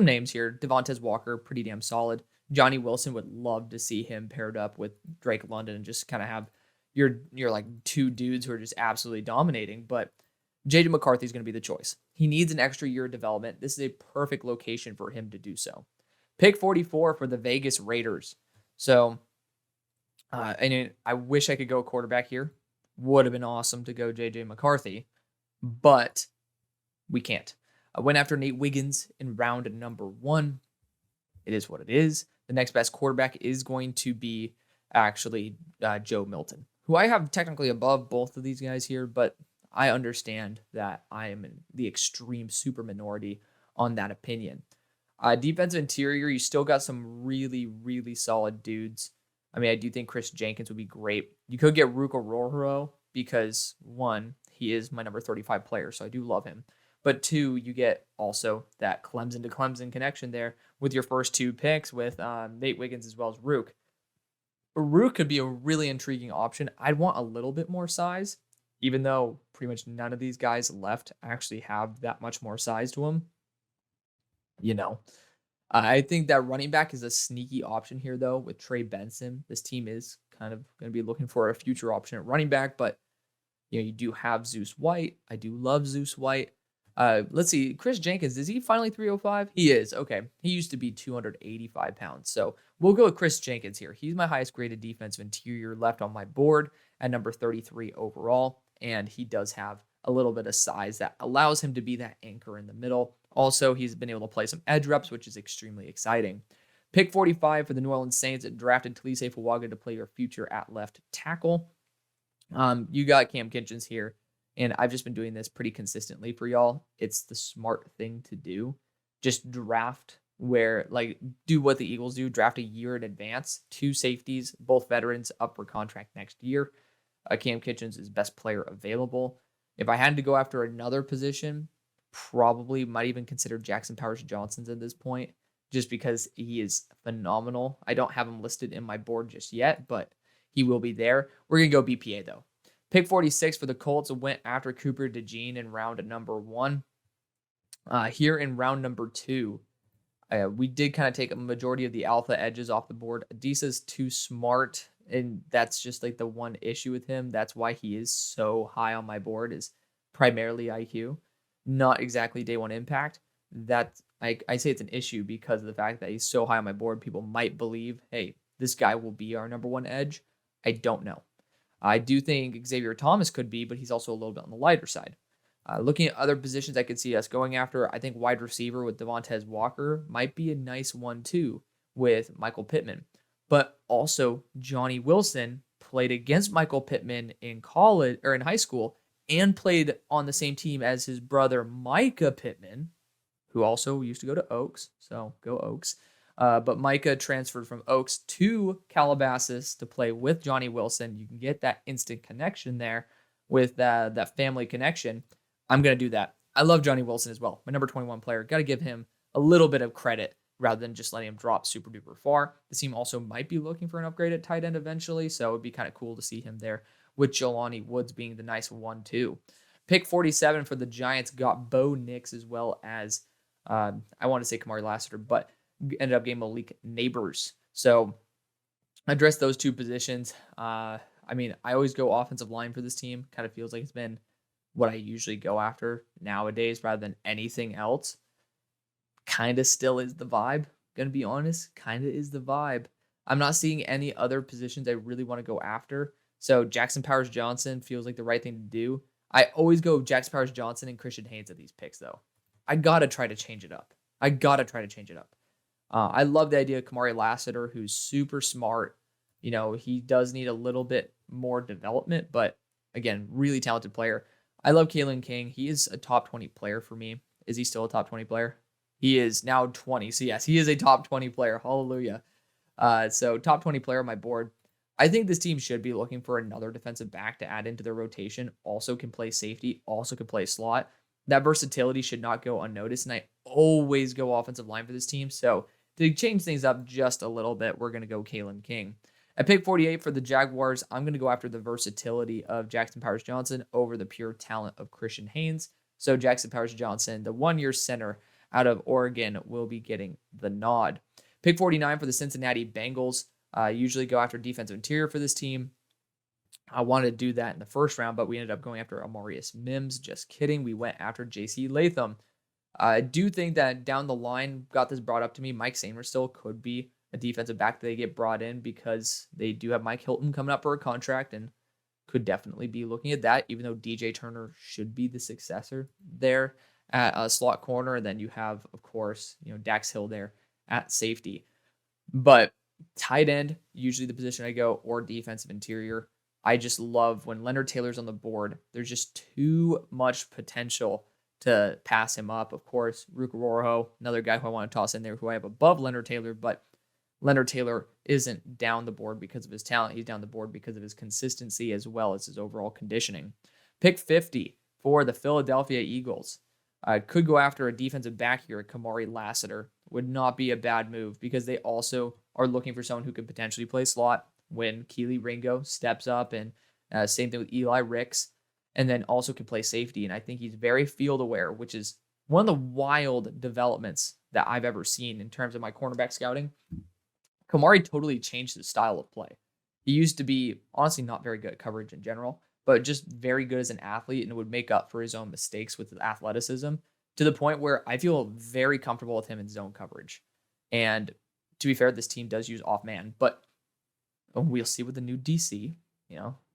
names here. Devontae Walker, pretty damn solid. Johnny Wilson, would love to see him paired up with Drake London and just kind of have your like two dudes who are just absolutely dominating. But J.J. McCarthy is going to be the choice. He needs an extra year of development. This is a perfect location for him to do so. Pick 44 for the Vegas Raiders. So, I wish I could go quarterback here. Would have been awesome to go J.J. McCarthy, but we can't. I went after Nate Wiggins in round number 1. It is what it is. The next best quarterback is going to be actually Joe Milton, who I have technically above both of these guys here, but I understand that I am in the extreme super minority on that opinion. Defensive interior, you still got some really, really solid dudes. I mean, I do think Chris Jenkins would be great. You could get Ruka Rororo because, 1, he is my number 35 player, so I do love him. But 2, you get also that Clemson to Clemson connection there with your first 2 picks with Nate Wiggins as well as Rook. Rook could be a really intriguing option. I'd want a little bit more size, even though pretty much none of these guys left actually have that much more size to them. I think that running back is a sneaky option here, though, with Trey Benson. This team is kind of going to be looking for a future option at running back, but you do have Zeus White. I do love Zeus White. Let's see. Chris Jenkins, is he finally 305? He is. Okay. He used to be 285 pounds. So we'll go with Chris Jenkins here. He's my highest graded defensive interior left on my board at number 33 overall. And he does have a little bit of size that allows him to be that anchor in the middle. Also, he's been able to play some edge reps, which is extremely exciting. Pick 45 for the New Orleans Saints. It drafted Talise Fuaga to play your future at left tackle. You got Cam Kitchens here. And I've just been doing this pretty consistently for y'all. It's the smart thing to do. Just draft do what the Eagles do. Draft a year in advance. 2 safeties, both veterans up for contract next year. Cam Kitchens is best player available. If I had to go after another position, probably might even consider Jackson Powers Johnson's at this point, just because he is phenomenal. I don't have him listed in my board just yet, but he will be there. We're going to go BPA, though. Pick 46 for the Colts went after Cooper DeJean in round number 1. Here in round number 2, we did kind of take a majority of the alpha edges off the board. Adisa's too smart, and that's just like the one issue with him. That's why he is so high on my board, is primarily IQ, not exactly day one impact. That I say it's an issue because of the fact that he's so high on my board. People might believe, hey, this guy will be our number 1 edge. I don't know. I do think Xavier Thomas could be, but he's also a little bit on the lighter side. Looking at other positions I could see us going after, I think wide receiver with Devontae Walker might be a nice one too with Michael Pittman. But also Johnny Wilson played against Michael Pittman in college or in high school and played on the same team as his brother Micah Pittman, who also used to go to Oaks. So go Oaks. But Micah transferred from Oaks to Calabasas to play with Johnny Wilson. You can get that instant connection there with that family connection. I'm going to do that. I love Johnny Wilson as well. My number 21 player. Got to give him a little bit of credit rather than just letting him drop super duper far. The team also might be looking for an upgrade at tight end eventually, so it'd be kind of cool to see him there with Jelani Woods being the nice 1-2. Pick 47 for the Giants got Bo Nix as well as, I want to say Kamari Lassiter, but ended up getting Malik Neighbors. So address those two positions. I always go offensive line for this team. Kind of feels like it's been what I usually go after nowadays rather than anything else. Kind of still is the vibe. Gonna be honest, kind of is the vibe. I'm not seeing any other positions I really want to go after. So Jackson Powers Johnson feels like the right thing to do. I always go Jackson Powers Johnson and Christian Haynes at these picks, though. I gotta try to change it up. I love the idea of Kamari Lassiter, who's super smart. He does need a little bit more development, but again, really talented player. I love Kalen King. He is a top 20 player for me. Is he still a top 20 player? He is now 20. So yes, he is a top 20 player. Hallelujah. So top 20 player on my board. I think this team should be looking for another defensive back to add into their rotation. Also can play safety, also can play slot. That versatility should not go unnoticed, and I always go offensive line for this team. So to change things up just a little bit, we're going to go Kalen King. At pick 48 for the Jaguars, I'm going to go after the versatility of Jackson Powers Johnson over the pure talent of Christian Haynes. So Jackson Powers Johnson, the one-year center out of Oregon, will be getting the nod. Pick 49 for the Cincinnati Bengals. Usually go after defensive interior for this team. I wanted to do that in the first round, but we ended up going after Amarius Mims. Just kidding. We went after J.C. Latham. I do think that down the line, got this brought up to me, Mike Sainristil could be a defensive back that they get brought in because they do have Mike Hilton coming up for a contract and could definitely be looking at that, even though DJ Turner should be the successor there at a slot corner. And then you have, of course, Dax Hill there at safety. But tight end, usually the position I go, or defensive interior. I just love when Leonard Taylor's on the board. There's just too much potential to pass him up. Of course, Ruka Roroho, another guy who I want to toss in there who I have above Leonard Taylor, but Leonard Taylor isn't down the board because of his talent. He's down the board because of his consistency as well as his overall conditioning. Pick 50 for the Philadelphia Eagles. I could go after a defensive back here. Kamari Lassiter would not be a bad move because they also are looking for someone who could potentially play slot when Keely Ringo steps up, and same thing with Eli Ricks, and then also can play safety. And I think he's very field aware, which is one of the wild developments that I've ever seen in terms of my cornerback scouting. Kamari totally changed his style of play. He used to be honestly not very good at coverage in general, but just very good as an athlete and would make up for his own mistakes with his athleticism to the point where I feel very comfortable with him in zone coverage. And to be fair, this team does use off man, but we'll see with the new DC,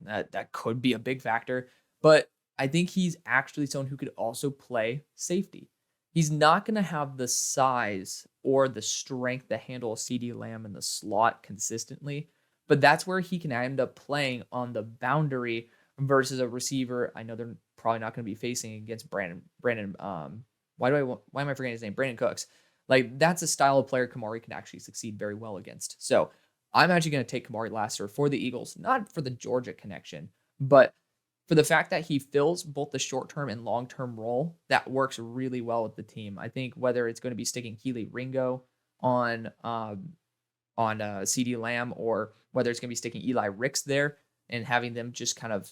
that could be a big factor. But I think he's actually someone who could also play safety. He's not going to have the size or the strength to handle a CeeDee Lamb in the slot consistently, but that's where he can end up playing on the boundary versus a receiver. I know they're probably not going to be facing against Brandon. Why am I forgetting his name? Brandon Cooks. Like, that's a style of player Kamari can actually succeed very well against. So I'm actually going to take Kamari Lassiter for the Eagles, not for the Georgia connection, but for the fact that he fills both the short-term and long-term role. That works really well with the team. I think whether it's going to be sticking Keely Ringo on CeeDee Lamb, or whether it's going to be sticking Eli Ricks there and having them just kind of,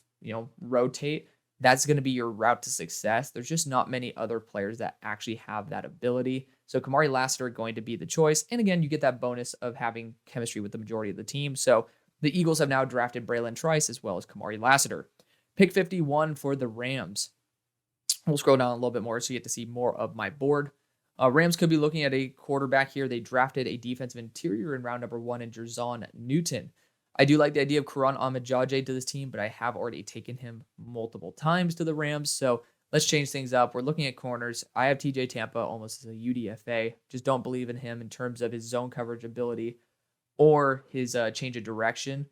rotate, that's going to be your route to success. There's just not many other players that actually have that ability. So Kamari Lassiter going to be the choice. And again, you get that bonus of having chemistry with the majority of the team. So the Eagles have now drafted Braylon Trice as well as Kamari Lassiter. Pick 51 for the Rams. We'll scroll down a little bit more so you get to see more of my board. Rams could be looking at a quarterback here. They drafted a defensive interior in round number 1 in Jerzon Newton. I do like the idea of Karan Ahmedjadeh to this team, but I have already taken him multiple times to the Rams, so let's change things up. We're looking at corners. I have TJ Tampa almost as a UDFA. Just don't believe in him in terms of his zone coverage ability or his change of direction.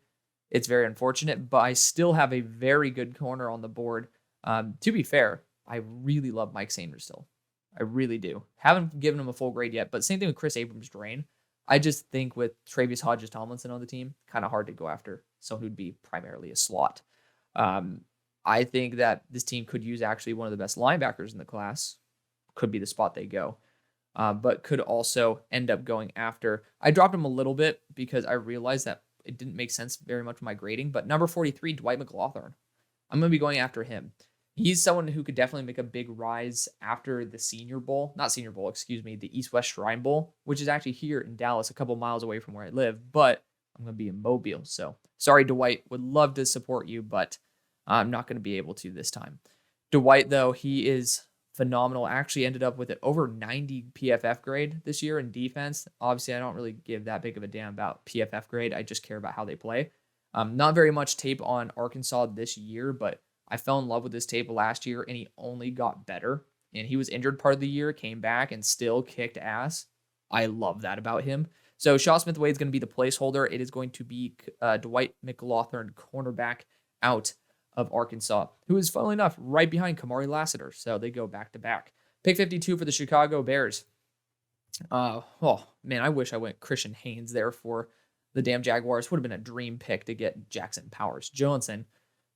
It's very unfortunate, but I still have a very good corner on the board. To be fair, I really love Mike Sainristil. I really do. Haven't given him a full grade yet, but same thing with Chris Abrams-Drain. I just think with Travis Hodges Tomlinson on the team, kind of hard to go after someone who'd be primarily a slot. Um, I think that this team could use actually one of the best linebackers in the class. Could be the spot they go. But could also end up going after. I dropped him a little bit because I realized that it didn't make sense very much with my grading. But number 43, Dwight McLaughlin. I'm going to be going after him. He's someone who could definitely make a big rise after the Senior Bowl. Not Senior Bowl, excuse me, the East-West Shrine Bowl, which is actually here in Dallas, a couple miles away from where I live. But I'm going to be in Mobile. So sorry, Dwight. Would love to support you, but I'm not going to be able to this time. Dwight, though, he is phenomenal. Actually ended up with an over 90 PFF grade this year in defense. Obviously, I don't really give that big of a damn about PFF grade. I just care about how they play. Not very much tape on Arkansas this year, but I fell in love with this tape last year, and he only got better. And he was injured part of the year, came back, and still kicked ass. I love that about him. So Shaw Smith-Wade is going to be the placeholder. It is going to be Dwight McLaughlin, cornerback out of Arkansas, who is, funnily enough, right behind Kamari Lassiter. So they go back-to-back. Pick 52 for the Chicago Bears. Oh, man, I wish I went Christian Haynes there for the damn Jaguars. Would have been a dream pick to get Jackson Powers Johnson.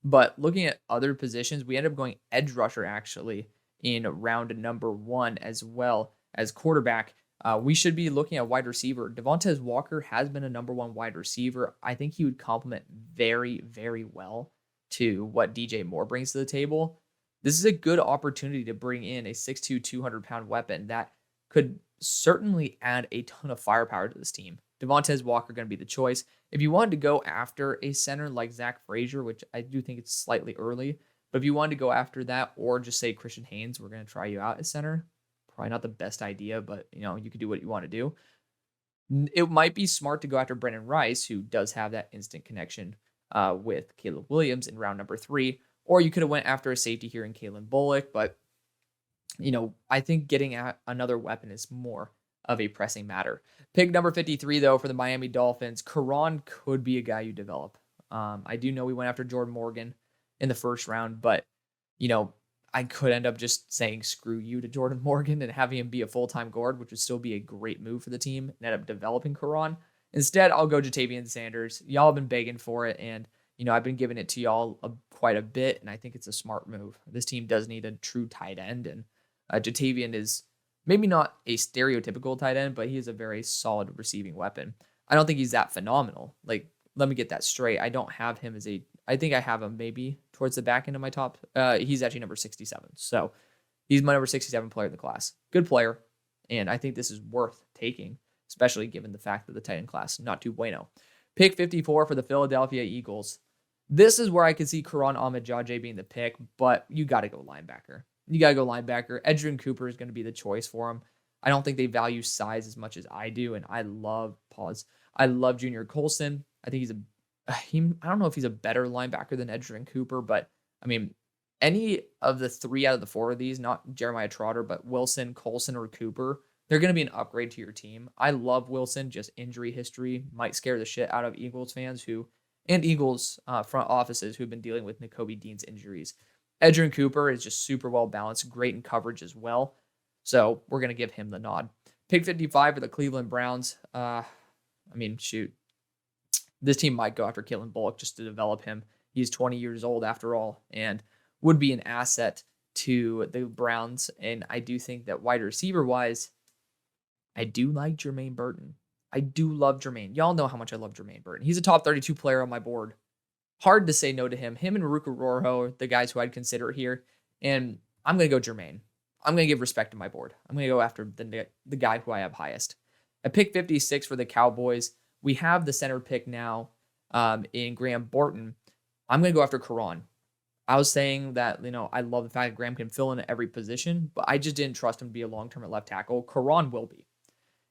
But looking at other positions, we ended up going edge rusher, actually, in round number 1, as well as quarterback. We should be looking at wide receiver. Devontae Walker has been a number 1 wide receiver. I think he would complement very, very well to what DJ Moore brings to the table. This is a good opportunity to bring in a 6'2", 200-pound weapon that could certainly add a ton of firepower to this team. Devontae Walker going to be the choice. If you wanted to go after a center like Zach Frazier, which I do think it's slightly early, but if you wanted to go after that or just say Christian Haynes, we're going to try you out as center, probably not the best idea, but you could do what you want to do. It might be smart to go after Brendan Rice, who does have that instant connection with Caleb Williams in round number 3, or you could have went after a safety here in Kalen Bullock, but I think getting at another weapon is more of a pressing matter. Pick number 53, though, for the Miami Dolphins. Karan could be a guy you develop. I do know we went after Jordan Morgan in the first round, but, I could end up just saying screw you to Jordan Morgan and having him be a full-time guard, which would still be a great move for the team, and end up developing Karan. Instead, I'll go Jatavian Sanders. Y'all have been begging for it, and, I've been giving it to y'all quite a bit, and I think it's a smart move. This team does need a true tight end, and Jatavian is maybe not a stereotypical tight end, but he is a very solid receiving weapon. I don't think he's that phenomenal. Let me get that straight. I don't have him I think I have him maybe towards the back end of my top. He's actually number 67. So he's my number 67 player in the class. Good player. And I think this is worth taking, especially given the fact that the tight end class, not too bueno. Pick 54 for the Philadelphia Eagles. This is where I could see Karan Ahmad-Jajeh being the pick, but you got to go linebacker. Edgerrin Cooper is going to be the choice for him. I don't think they value size as much as I do, and I love Junior Colson. I think I don't know if he's a better linebacker than Edgerrin Cooper, but any of the 3 out of the 4 of these, not Jeremiah Trotter, but Wilson, Colson, or Cooper, they're going to be an upgrade to your team. I love Wilson, just injury history might scare the shit out of Eagles fans and Eagles front offices who've been dealing with Nakobe Dean's injuries. Edgerrin Cooper is just super well balanced, great in coverage as well. So we're going to give him the nod. Pick 55 for the Cleveland Browns. Shoot. This team might go after Kalen Bullock just to develop him. He's 20 years old after all and would be an asset to the Browns. And I do think that wide receiver-wise, I do like Jermaine Burton. I do love Jermaine. Y'all know how much I love Jermaine Burton. He's a top 32 player on my board. Hard to say no to him. Him and Ruka Rorho are the guys who I'd consider here. And I'm going to go Jermaine. I'm going to give respect to my board. I'm going to go after the guy who I have highest. At pick 56 for the Cowboys, we have the center pick now in Graham Borton. I'm going to go after Karan. I was saying that, I love the fact that Graham can fill in at every position, but I just didn't trust him to be a long-term at left tackle. Karan will be.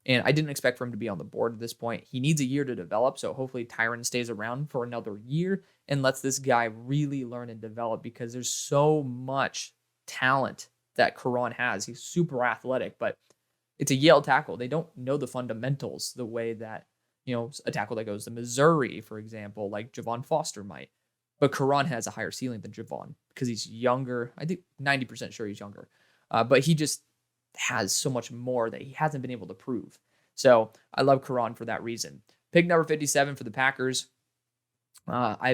And I didn't expect for him to be on the board at this point. He needs a year to develop, so hopefully Tyron stays around for another year and lets this guy really learn and develop because there's so much talent that Karan has. He's super athletic, but it's a Yale tackle. They don't know the fundamentals the way that, a tackle that goes to Missouri, for example, like Javon Foster might. But Karan has a higher ceiling than Javon because he's younger. I think 90% sure he's younger. But he just has so much more that he hasn't been able to prove. So I love Karan for that reason. Pick number 57 for the Packers. I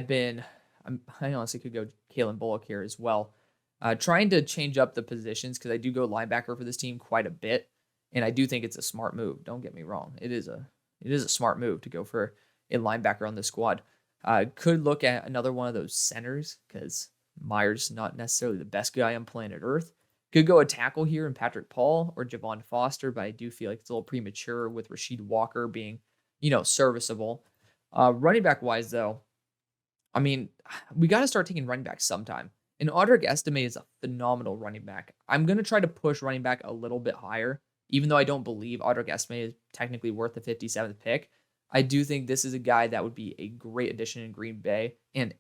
honestly could go Kalen Bullock here as well. Trying to change up the positions because I do go linebacker for this team quite a bit, and I do think it's a smart move. Don't get me wrong; it is a smart move to go for a linebacker on this squad. Could look at another one of those centers because Myers not necessarily the best guy on planet Earth. Could go a tackle here in Patrick Paul or Javon Foster, but I do feel like it's a little premature with Rasheed Walker being, serviceable. Running back wise, though, I mean, we got to start taking running backs sometime. And Audric Estime is a phenomenal running back. I'm going to try to push running back a little bit higher, even though I don't believe Audric Estime is technically worth the 57th pick. I do think this is a guy that would be a great addition in Green Bay and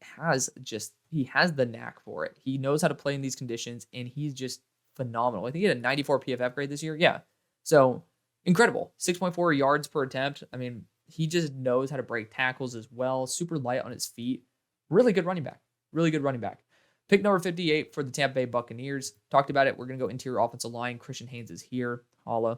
he has the knack for it. He knows how to play in these conditions and he's just phenomenal. I think he had a 94 PFF grade this year. Yeah. So incredible. 6.4 yards per attempt. I mean, he just knows how to break tackles as well. Super light on his feet. Really good running back. Really good running back. Pick number 58 for the Tampa Bay Buccaneers. Talked about it. We're going to go interior offensive line. Christian Haynes is here. Holla.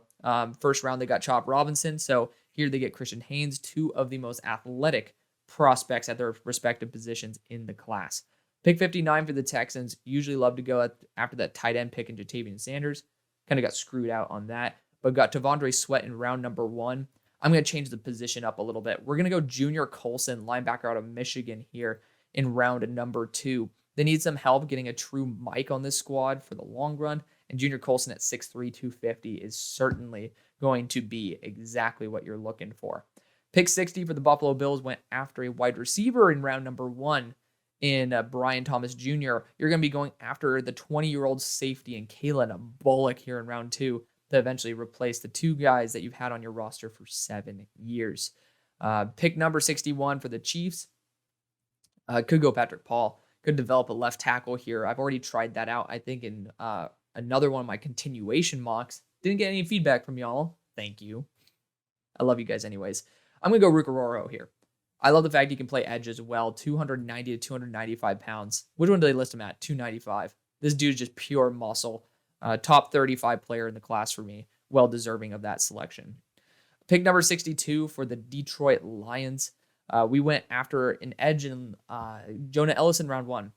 First round, they got Chop Robinson. So here they get Christian Haynes, two of the most athletic prospects at their respective positions in the class. Pick 59 for the Texans. Usually love to go after that tight end pick in Jatavian Sanders. Kind of got screwed out on that. But got Tavondre Sweat in round number 1. I'm going to change the position up a little bit. We're going to go Junior Colson, linebacker out of Michigan here in round number 2. They need some help getting a true Mike on this squad for the long run. And Junior Colson at 6'3", 250 is certainly going to be exactly what you're looking for. Pick 60 for the Buffalo Bills went after a wide receiver in round number 1 in Brian Thomas Jr. You're going to be going after the 20-year-old safety in Kalen Bullock here in round 2 to eventually replace the 2 guys that you've had on your roster for 7 years. Pick number 61 for the Chiefs. Could go Patrick Paul. Could develop a left tackle here. I've already tried that out, I think, in another one of my continuation mocks. Didn't get any feedback from y'all. Thank you. I love you guys anyways. I'm going to go Rukaroro here. I love the fact he can play edge as well. 290 to 295 pounds. Which one do they list him at? 295. This dude's just pure muscle. Top 35 player in the class for me. Well deserving of that selection. Pick number 62 for the Detroit Lions. We went after an edge in Jonah Ellis in round 1.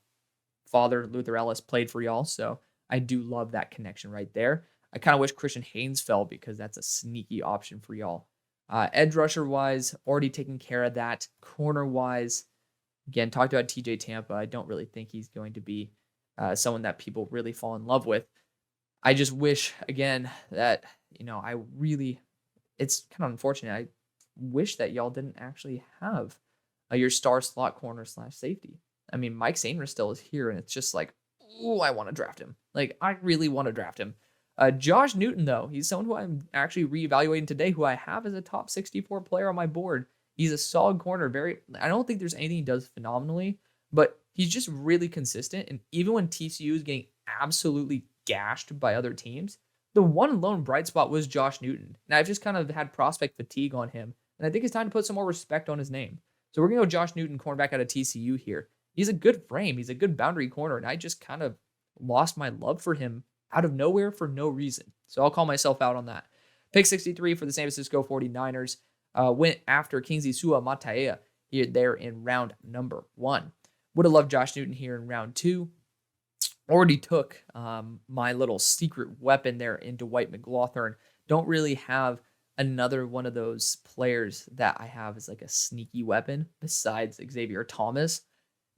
Father Luther Ellis played for y'all, so I do love that connection right there. I kind of wish Christian Haynes fell because that's a sneaky option for y'all. Edge rusher-wise, already taking care of that. Corner-wise, again, talked about TJ Tampa. I don't really think he's going to be someone that people really fall in love with. I just wish, again, that, it's kind of unfortunate. I wish that y'all didn't actually have your star slot corner / safety. I mean, Mike Sainer still is here, and it's just like, ooh, I want to draft him. Like, I really want to draft him. Josh Newton, though, he's someone who I'm actually reevaluating today, who I have as a top 64 player on my board. He's a solid corner. I don't think there's anything he does phenomenally, but he's just really consistent. And even when TCU is getting absolutely gashed by other teams, the one lone bright spot was Josh Newton. And I've just kind of had prospect fatigue on him. And I think it's time to put some more respect on his name. So we're going to go Josh Newton, cornerback out of TCU here. He's a good frame. He's a good boundary corner. And I just kind of lost my love for him out of nowhere for no reason. So I'll call myself out on that. Pick 63 for the San Francisco 49ers. Went after Kingsley Sua-Matea here there in round number 1. Would have loved Josh Newton here in round 2. Already took my little secret weapon there into Dwight McLaughlin. Don't really have another one of those players that I have as like a sneaky weapon besides Xavier Thomas.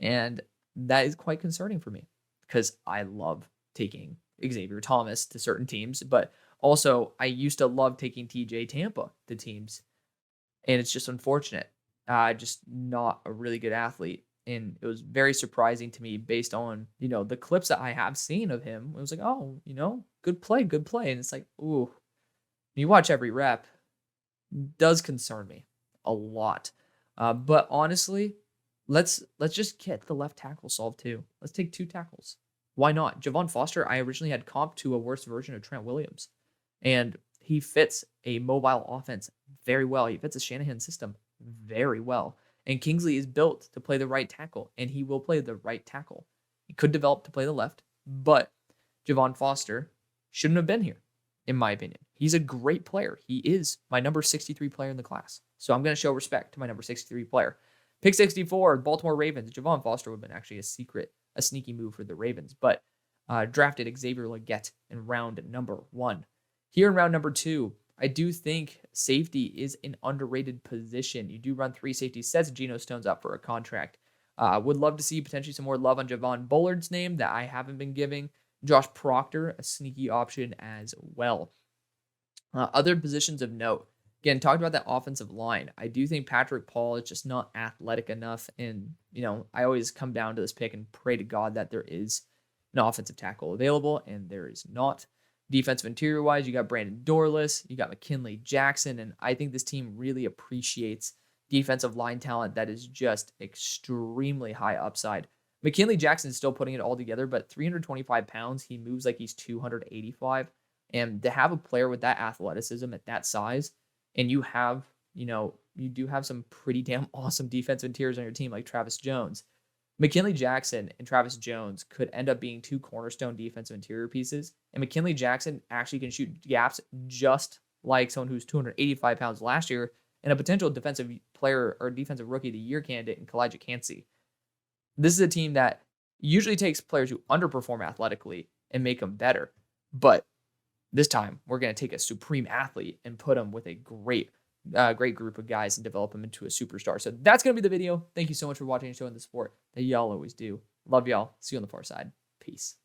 And that is quite concerning for me because I love taking Xavier Thomas to certain teams, but also I used to love taking TJ Tampa to teams. And it's just unfortunate. Just not a really good athlete. And it was very surprising to me based on, the clips that I have seen of him. It was like, oh, good play. And it's like, ooh, you watch every rep, does concern me a lot. But honestly, let's just get the left tackle solved too. Let's take 2 tackles. Why not? Javon Foster, I originally had comped to a worse version of Trent Williams. And he fits a mobile offense very well. He fits a Shanahan system very well. And Kingsley is built to play the right tackle, and he will play the right tackle. He could develop to play the left, but Javon Foster shouldn't have been here, in my opinion. He's a great player. He is my number 63 player in the class. So I'm going to show respect to my number 63 player. Pick 64, Baltimore Ravens. Javon Foster would have been actually a sneaky move for the Ravens, but drafted Xavier Legette in round number 1. Here in round number 2, I do think safety is an underrated position. You do run 3 safety sets. Geno Stone's up for a contract. Would love to see potentially some more love on Javon Bullard's name that I haven't been giving. Josh Proctor, a sneaky option as well. Other positions of note. Again, talked about that offensive line. I do think Patrick Paul is just not athletic enough. And, I always come down to this pick and pray to God that there is an offensive tackle available, and there is not. Defensive interior-wise, you got Brandon Dorless, you got McKinley Jackson, and I think this team really appreciates defensive line talent that is just extremely high upside. McKinley Jackson is still putting it all together, but 325 pounds, he moves like he's 285. And to have a player with that athleticism at that size, and you have, you do have some pretty damn awesome defensive interiors on your team like Travis Jones. McKinley Jackson and Travis Jones could end up being 2 cornerstone defensive interior pieces. And McKinley Jackson actually can shoot gaps just like someone who's 285 pounds last year and a potential defensive player or defensive rookie of the year candidate in Kalijah Kancey. This is a team that usually takes players who underperform athletically and make them better. But this time, we're going to take a supreme athlete and put him with a great group of guys and develop him into a superstar. So that's going to be the video. Thank you so much for watching and showing the support that y'all always do. Love y'all. See you on the far side. Peace.